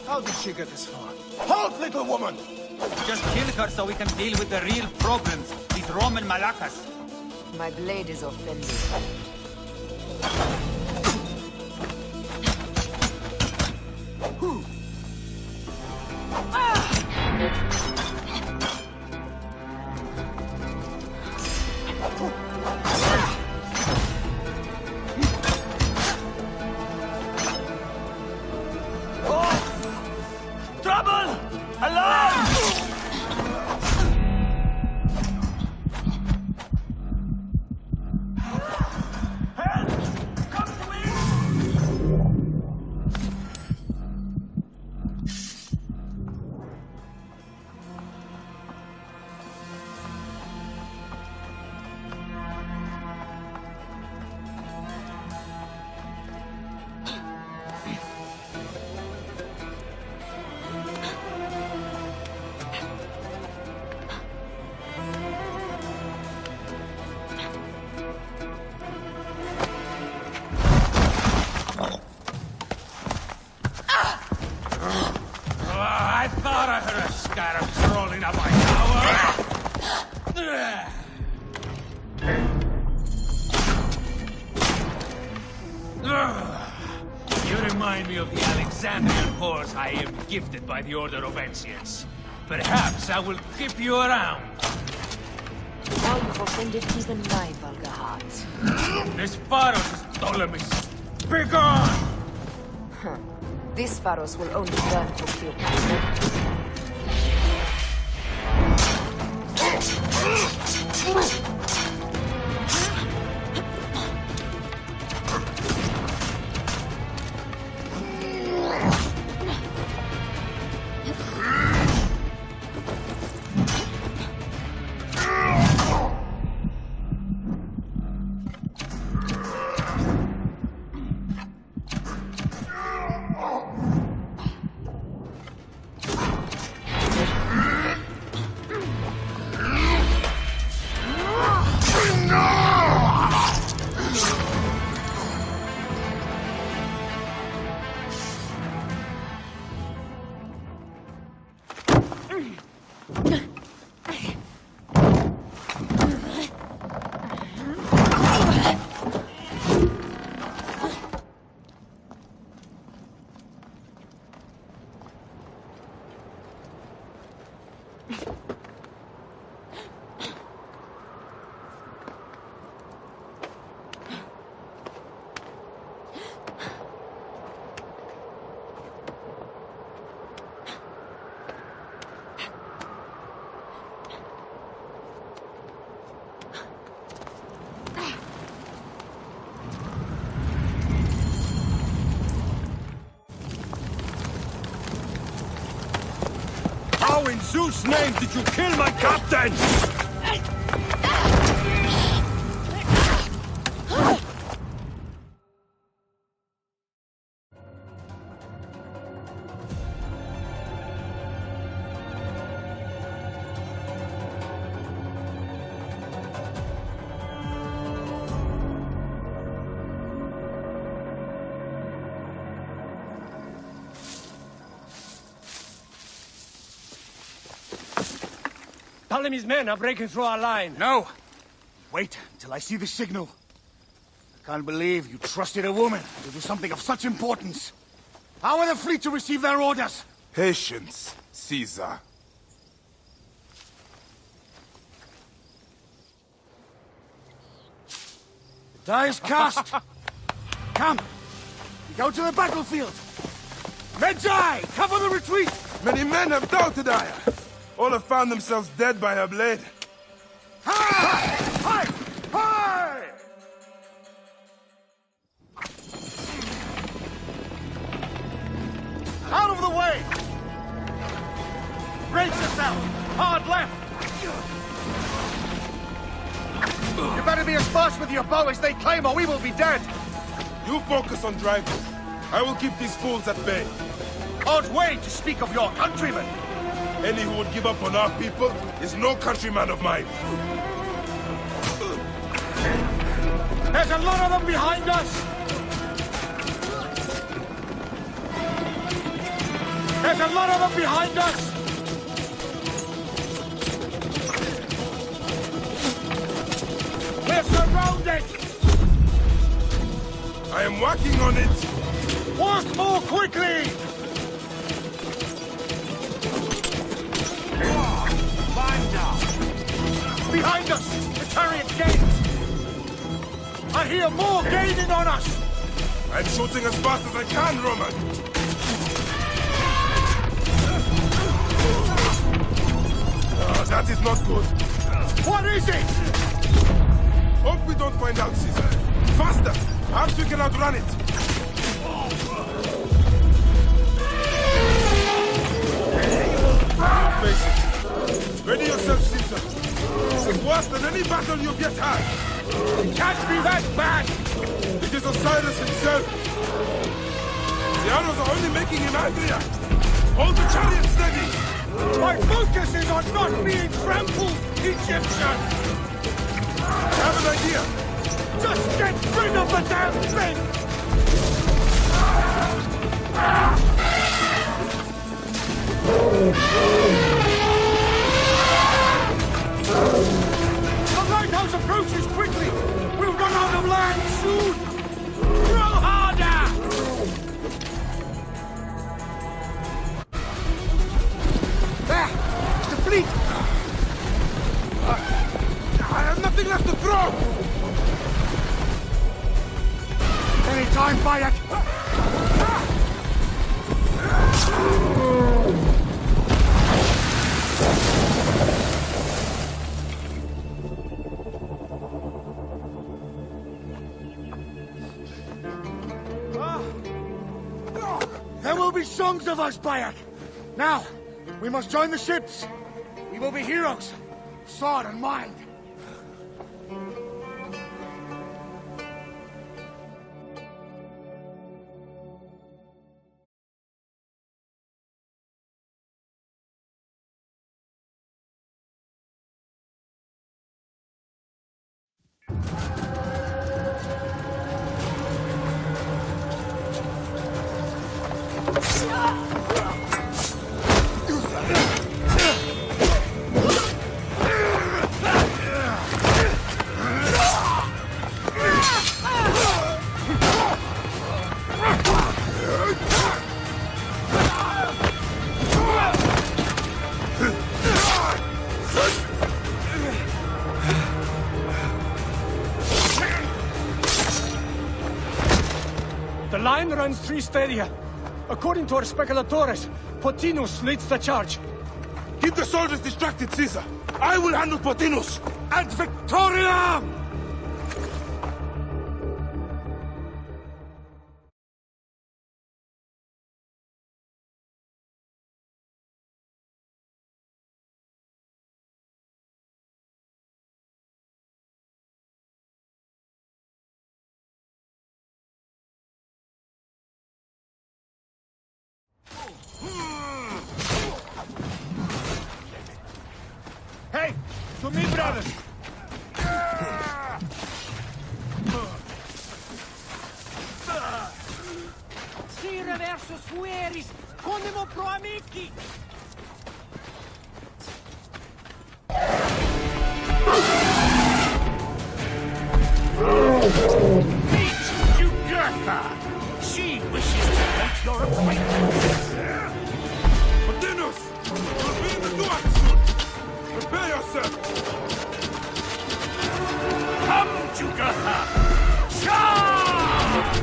S12: How did she get this far? Halt, little woman!
S4: Just kill her so we can deal with the real problems. These Roman malacas.
S11: My blade is offended.
S12: I thought I heard a scarab crawling up my tower. You remind me of the Alexandrian horse I am gifted by the Order of Ancients. Perhaps I will keep you around.
S11: Now you've offended even my vulgar heart.
S12: This Pharos is Ptolemy's. Begone!
S11: This Pharos will only burn for Cleopatra.
S12: How in Zeus' name did you kill my captain?
S4: Ptolemy's men are breaking through our line.
S12: No! Wait until I see the signal. I can't believe you trusted a woman to do something of such importance. How are the fleet to receive their orders?
S2: Patience, Caesar.
S12: The die is cast. Come, we go to the battlefield. Medjay, cover the retreat.
S2: Many men have doubted Aya. All have found themselves dead by her blade.
S12: Hi! Hi! Hi! Out of the way! Brace yourself! Hard left! You better be as fast with your bow as they claim, or we will be dead!
S2: You focus on driving. I will keep these fools at bay.
S12: Odd way to speak of your countrymen!
S2: Any who would give up on our people is no countryman of mine.
S12: There's a lot of them behind us! There's a lot of them behind us! We're surrounded!
S2: I am working on it!
S12: Work more quickly! Behind us! The chariot gains! I hear more gaining on us!
S2: I'm shooting as fast as I can, Roman! That is not good.
S12: What is it?
S2: Hope we don't find out, Caesar. Faster! Perhaps we can outrun it! Face it. Ready yourself, Caesar. It's worse than any battle you've yet had.
S12: It can't be that bad!
S2: It is Osiris himself. The arrows are only making him angrier. Hold the chariot steady.
S12: My focus is on not being trampled, Egyptian!
S2: I have an idea.
S12: Just get rid of the damn thing! The lighthouse approaches quickly! We'll run out of land soon! Throw harder! There! It's the fleet!
S2: I have nothing left to throw!
S12: Any time, Bayek! There will be songs of us, Bayek! Now, we must join the ships! We will be heroes, sword and mind!
S13: runs 3 stadia. According to our speculatores, Potinus leads the charge.
S2: Keep the soldiers distracted, Caesar. I will handle Potinus. And Victoria!
S12: Hey, to me, brothers!
S4: Sire versus fueris, conemo pro amici!
S12: Meet Jugurtha! She wishes to make your acquaintance!
S2: Potinus! We'll be in the Duat soon! Prepare yourself!
S12: Come, Jugurtha! Charge!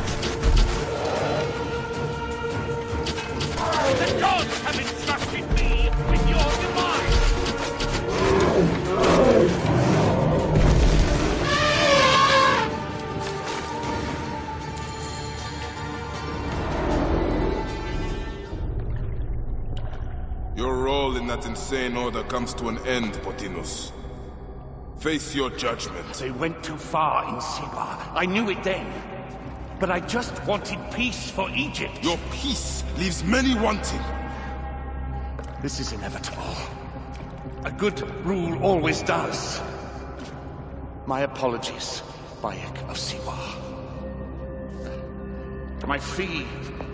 S12: The gods have entrusted me with your demise!
S2: Your role in that insane order comes to an end, Potinus. Face your judgment.
S12: They went too far in Siwa. I knew it then. But I just wanted peace for Egypt.
S2: Your peace leaves many wanting.
S12: This is inevitable. A good rule always does. My apologies, Bayek of Siwa. My fee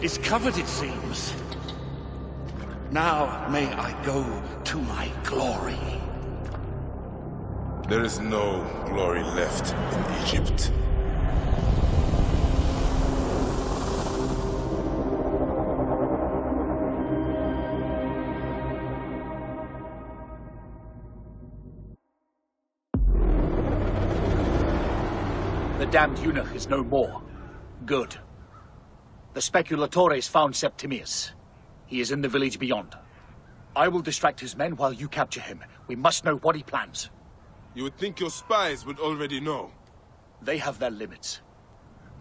S12: is covered, it seems. Now may I go to my glory.
S2: There is no glory left in Egypt.
S19: The damned eunuch is no more. Good. The speculatores found Septimius. He is in the village beyond. I will distract his men while you capture him. We must know what he plans.
S2: You would think your spies would already know.
S19: They have their limits.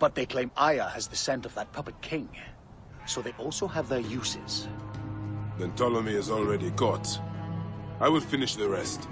S19: But they claim Aya has the scent of that puppet king. So they also have their uses.
S2: Then Ptolemy is already caught. I will finish the rest.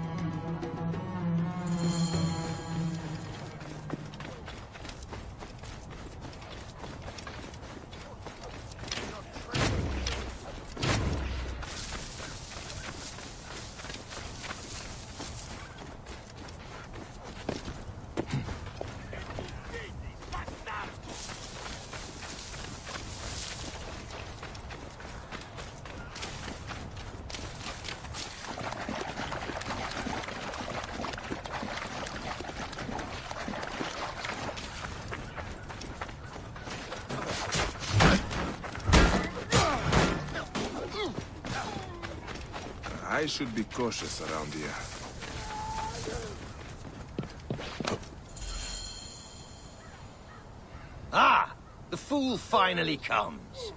S2: I should be cautious around here.
S1: Ah! The fool finally comes.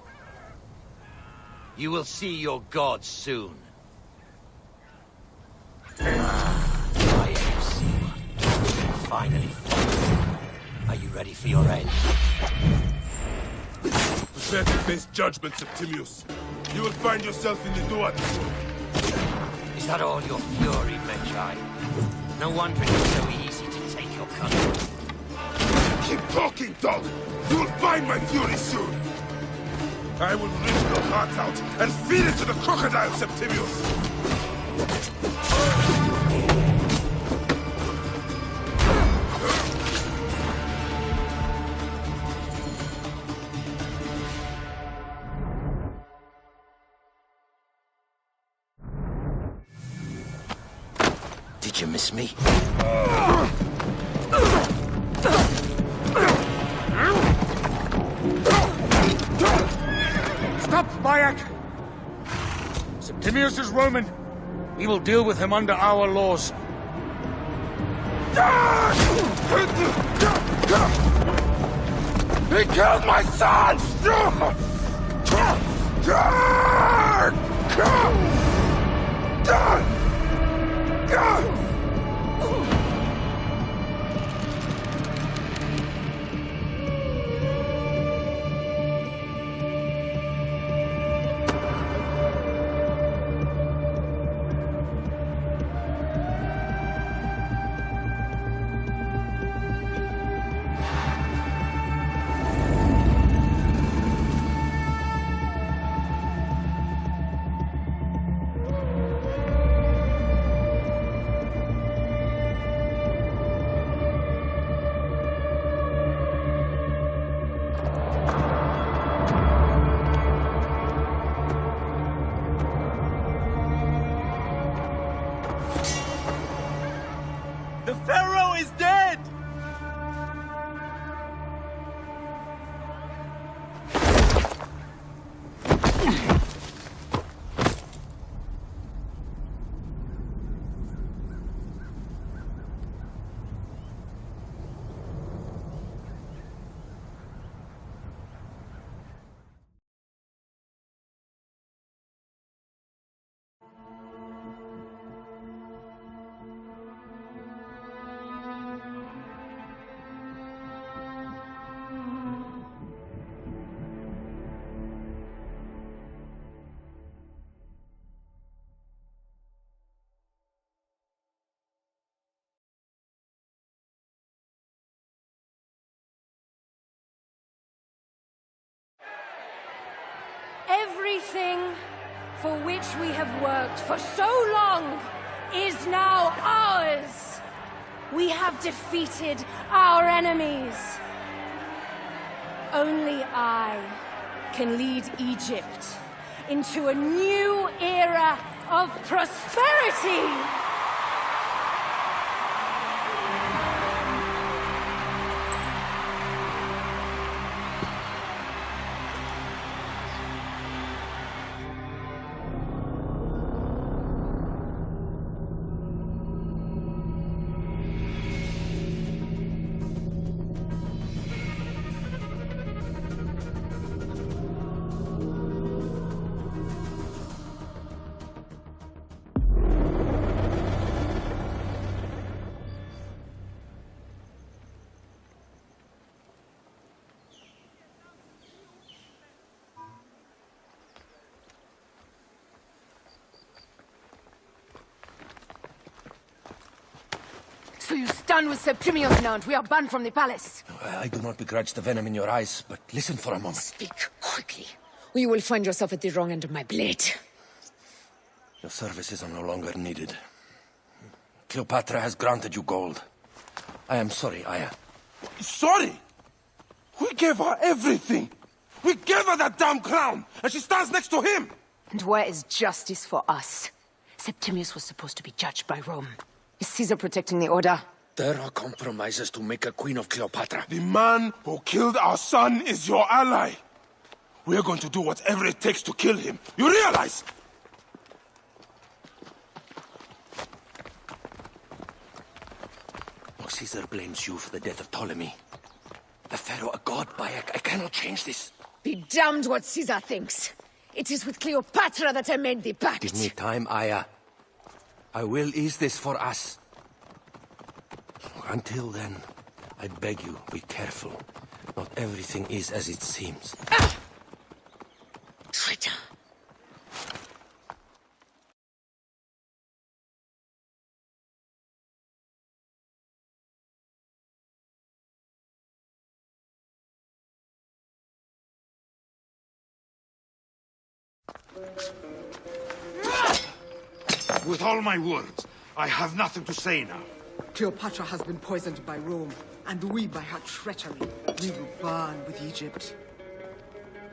S1: You will see your gods soon. I am Siwa. Finally fought. Are you ready for your end?
S2: Prepare to face judgment, Septimius. You will find yourself in the Duat.
S1: Is that all your fury, Magi? No wonder it was so easy to take your country.
S2: Keep talking, dog! You will find my fury soon! I will rip your heart out and feed it to the crocodile, Septimius!
S1: Did you miss me?
S12: Stop, Bayek! Septimius is Roman. We will deal with him under our laws.
S2: He killed my son!
S4: The Pharaoh is dead!
S3: Everything for which we have worked for so long is now ours. We have defeated our enemies. Only I can lead Egypt into a new era of prosperity.
S11: So you stand with Septimius now, and we are banned from the palace.
S1: I do not begrudge the venom in your eyes, but listen for a moment.
S11: Speak quickly, or you will find yourself at the wrong end of my blade.
S1: Your services are no longer needed. Cleopatra has granted you gold. I am sorry, Aya.
S2: Sorry? We gave her everything. We gave her that damn crown, and she stands next to him.
S11: And where is justice for us? Septimius was supposed to be judged by Rome. Is Caesar protecting the order?
S1: There are compromises to make a queen of Cleopatra.
S2: The man who killed our son is your ally. We're going to do whatever it takes to kill him. You realize?
S1: Caesar blames you for the death of Ptolemy. The pharaoh a god, Bayek. I cannot change this.
S11: Be damned what Caesar thinks. It is with Cleopatra that I made the pact.
S1: Give me time, Aya. I will ease this for us. Until then, I beg you, be careful. Not everything is as it seems.
S11: Ah! Traitor!
S12: With all my words, I have nothing to say now.
S20: Cleopatra has been poisoned by Rome, and we by her treachery. We will burn with Egypt.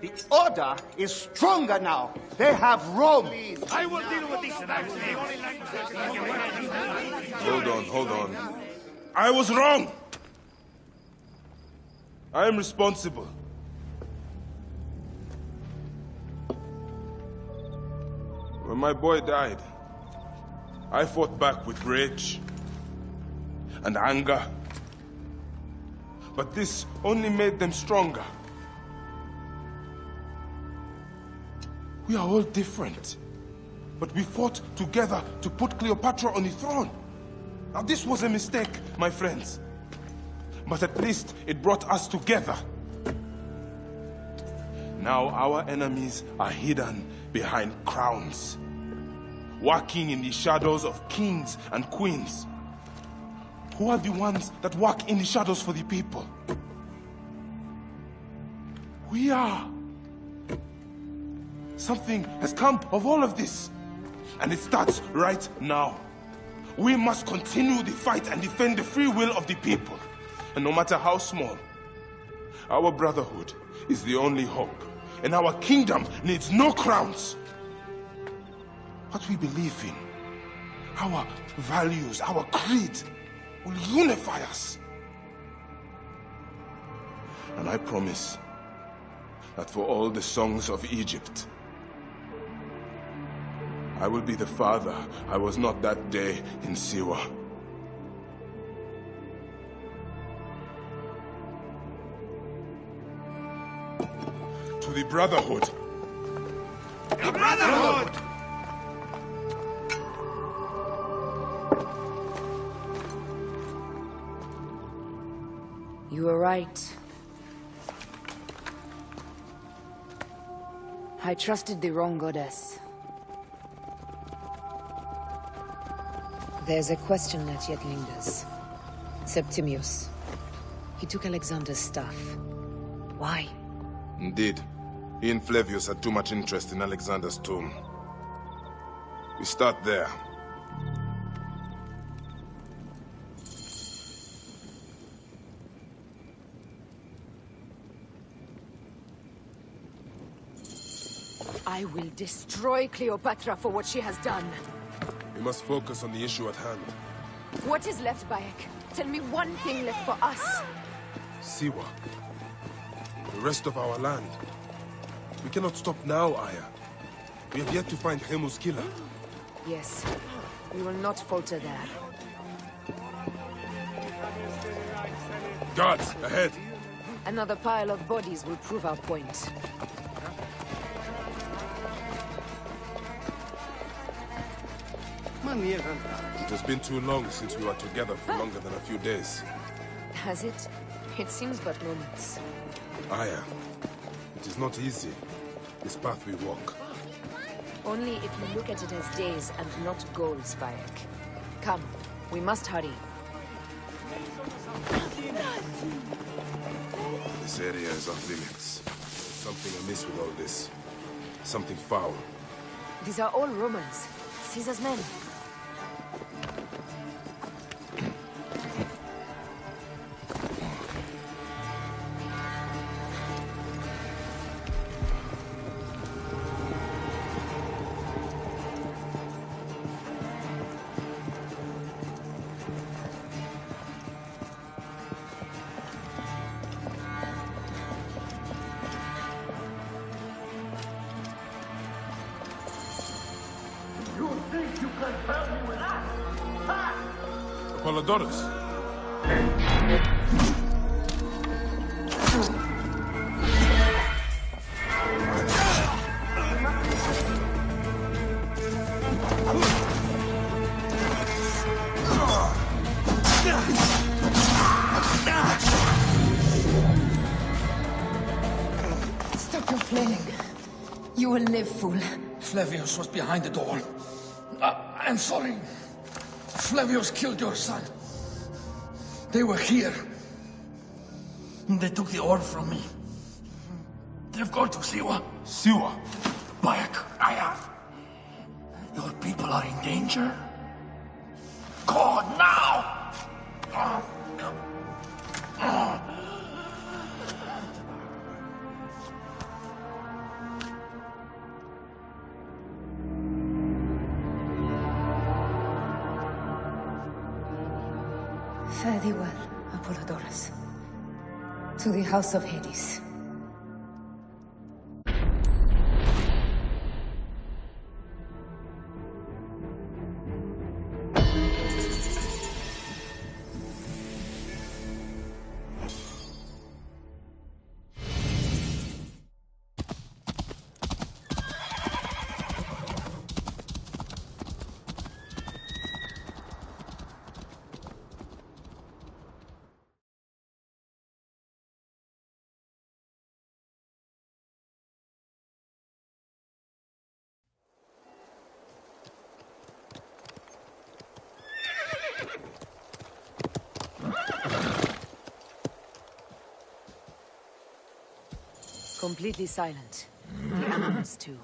S4: The order is stronger now. They have Rome.
S12: I will deal with this.
S2: Hold on. I was wrong. I am responsible. When my boy died, I fought back with rage and anger. but this only made them stronger. We are all different, but we fought together to put Cleopatra on the throne. Now this was a mistake, my friends, but at least it brought us together. Now our enemies are hidden behind crowns, walking in the shadows of kings and queens. Who are the ones that walk in the shadows for the people? We are. Something has come of all of this, and it starts right now. We must continue the fight and defend the free will of the people. And no matter how small, our brotherhood is the only hope, and our kingdom needs no crowns. What we believe in, our values, our creed, will unify us. And I promise that for all the songs of Egypt, I will be the father I was not that day in Siwa. To the Brotherhood.
S12: The Brotherhood!
S11: You were right. I trusted the wrong goddess. There's a question that yet lingers. Septimius. He took Alexander's stuff. Why?
S2: Indeed. He and Flavius had too much interest in Alexander's tomb. We start there.
S11: I will destroy Cleopatra for what she has done.
S2: We must focus on the issue at hand.
S11: What is left, Bayek? Tell me one thing left for us.
S2: Siwa. The rest of our land. We cannot stop now, Aya. We have yet to find Hemu's killer.
S11: Yes. We will not falter there.
S2: Guards, ahead!
S11: Another pile of bodies will prove our point.
S2: It has been too long since we were together for longer than a few days.
S11: Has it? It seems but moments.
S2: Aya, it is not easy, this path we walk.
S11: Only if you look at it as days and not goals, Bayek. Come, we must hurry.
S2: This area is off limits. There's something amiss with all this. Something foul.
S11: These are all Romans. Caesar's men.
S2: Apollodorus.
S11: Stop your flailing. You will live, fool.
S19: Flavius was behind the door. I'm sorry. Flavius killed your son. They were here. They took the orb from me. They've gone to Siwa.
S2: Siwa?
S19: Bayek, Aya. Your people are in danger. Go now!
S11: Fare thee well, Apollodorus. To the House of Hades. Completely silent. The animals, too.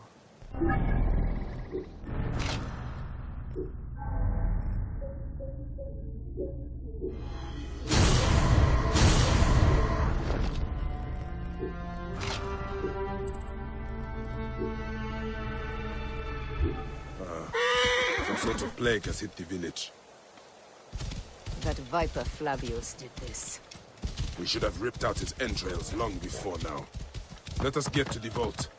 S2: Some sort of plague has hit the village.
S11: That viper Flavius did this.
S2: We should have ripped out its entrails long before now. Let us get to the vault.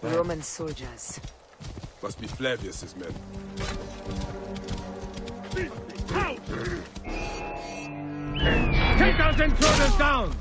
S11: Roman soldiers.
S2: Must be Flavius's men.
S15: Take those intruders down!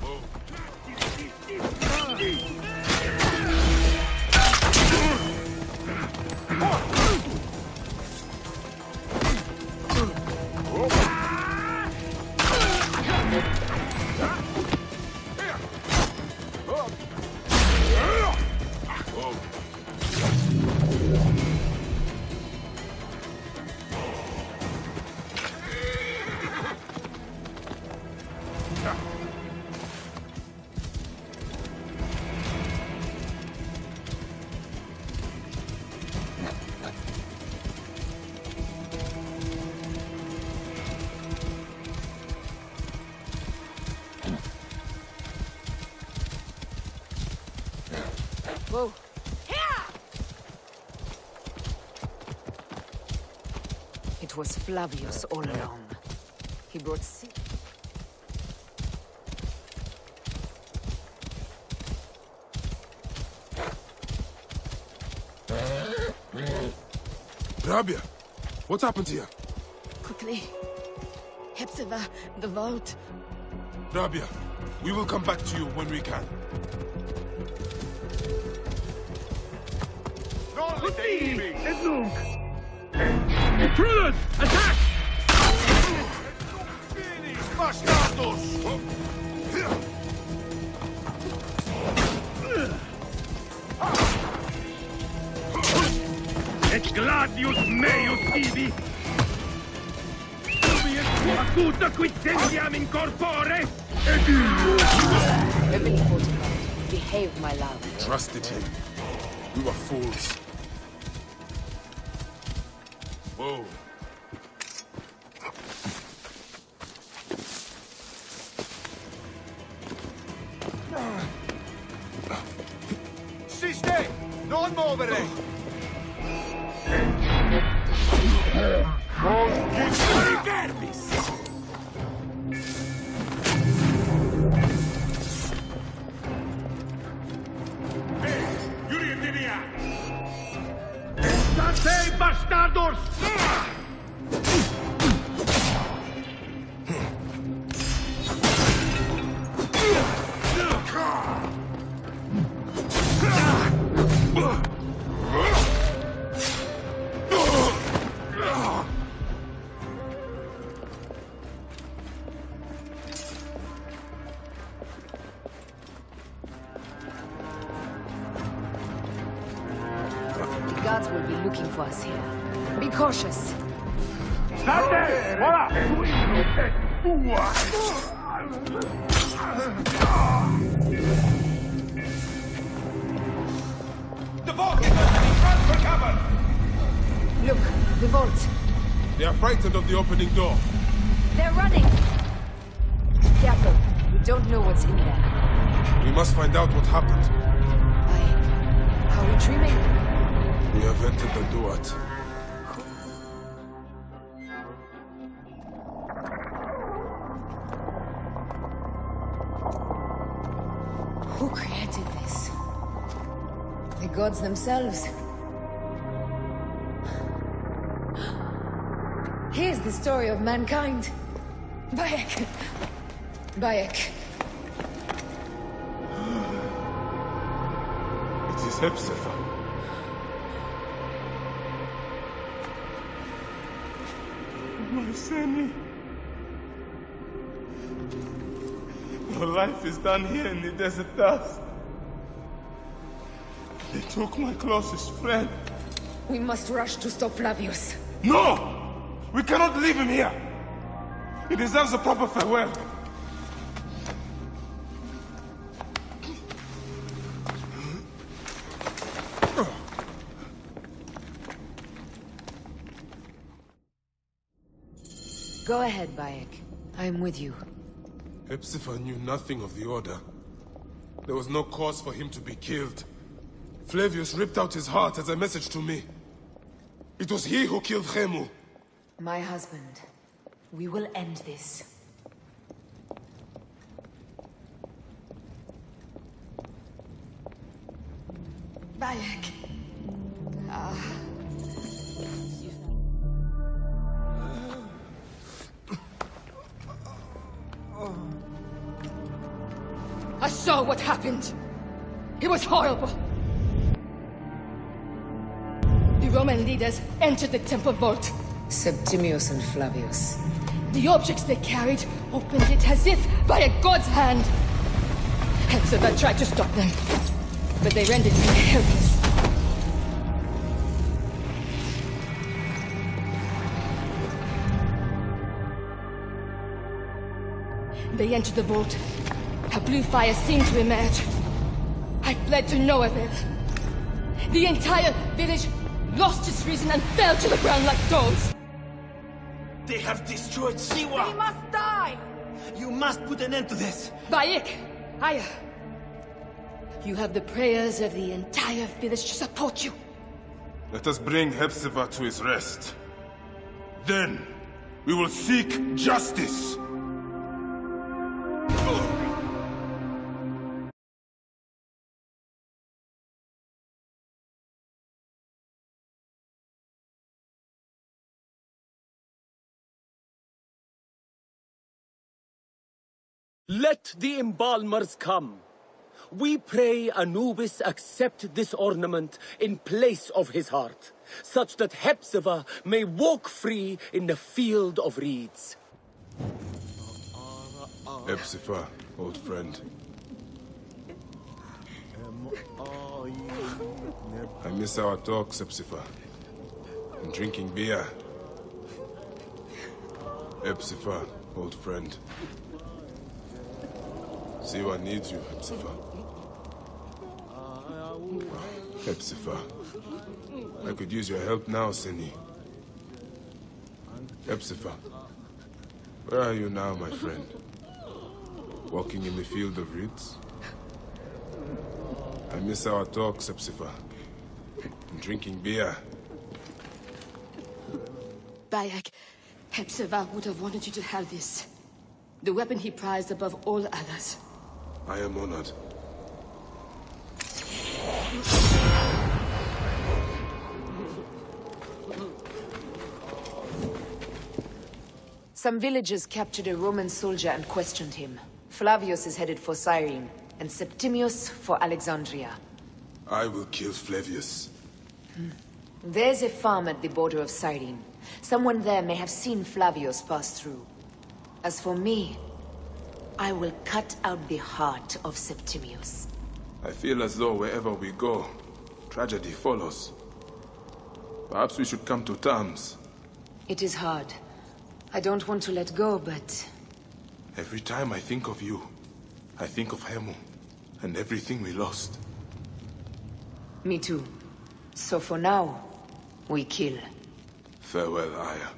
S11: Whoa. It was Flavius all along. He brought
S2: Rabia, what happened here?
S11: Quickly. Hepzibah, the vault.
S2: Rabia, we will come back to you when we can.
S15: Intruders! Attack!
S12: Bastardos!
S15: Et gladius meus ibi! Ubius acuta quid sendiam in corpore!
S11: Heavily fortified. Behave, my love.
S2: Trusted him. We were fools. Whoa.
S4: Sister! Non muovere!
S15: State bastardos!
S11: The guards will be looking for us here. Be cautious.
S15: State! Voilà!
S12: The vault is opening! Run for cover!
S11: Look, the vault.
S2: They are frightened of the opening door.
S11: They're running! Careful. We don't know what's in there.
S2: We must find out what happened.
S11: Are we dreaming?
S2: We have entered the Duat.
S11: Who created this? The gods themselves. Here's the story of mankind. Bayek. Bayek.
S6: It is Hepzibah. My son. Your life is done here in the desert dust. They took my closest friend.
S11: We must rush to stop Flavius.
S6: No! We cannot leave him here!
S2: He deserves a proper farewell.
S11: Go ahead, Bayek. I am with you.
S2: Hepzibah knew nothing of the Order. There was no cause for him to be killed. Flavius ripped out his heart as a message to me. It was he who killed Khemu.
S11: My husband. We will end this.
S20: Bayek.
S21: I saw what happened. It was horrible. The Roman leaders entered the temple vault.
S11: Septimius and Flavius.
S21: The objects they carried opened it as if by a god's hand. Hepzibah tried to stop them, but they rendered him helpless. They entered the vault. A blue fire seemed to emerge. I fled to no avail. The entire village lost its reason and fell to the ground like dogs.
S12: They have destroyed Siwa!
S21: They must die!
S12: You must put an end to this!
S21: Bayek! Aya! You have the prayers of the entire village to support you.
S2: Let us bring Hepzibah to his rest. Then, we will seek justice!
S22: Let the embalmers come. We pray Anubis accept this ornament in place of his heart, such that Hepzibah may walk free in the field of reeds.
S2: Hepzibah, old friend. I miss our talks, Hepzibah. And drinking beer. Hepzibah, old friend. Siwa needs you, Hepzibah. Hepzibah. I could use your help now, Seni. Hepzibah. Where are you now, my friend? Walking in the field of reeds? I miss our talks, Hepzibah. And drinking beer.
S21: Bayek, Hepzibah would have wanted you to have this. The weapon he prized above all others.
S2: I am honored.
S11: Some villagers captured a Roman soldier and questioned him. Flavius is headed for Cyrene, and Septimius for Alexandria.
S2: I will kill Flavius.
S11: There's a farm at the border of Cyrene. Someone there may have seen Flavius pass through. As for me, I will cut out the heart of Septimius.
S2: I feel as though wherever we go, tragedy follows. Perhaps we should come to terms.
S11: It is hard. I don't want to let go, but...
S2: Every time I think of you, I think of Khemu, and everything we lost.
S11: Me too. So for now, we kill.
S2: Farewell, Aya.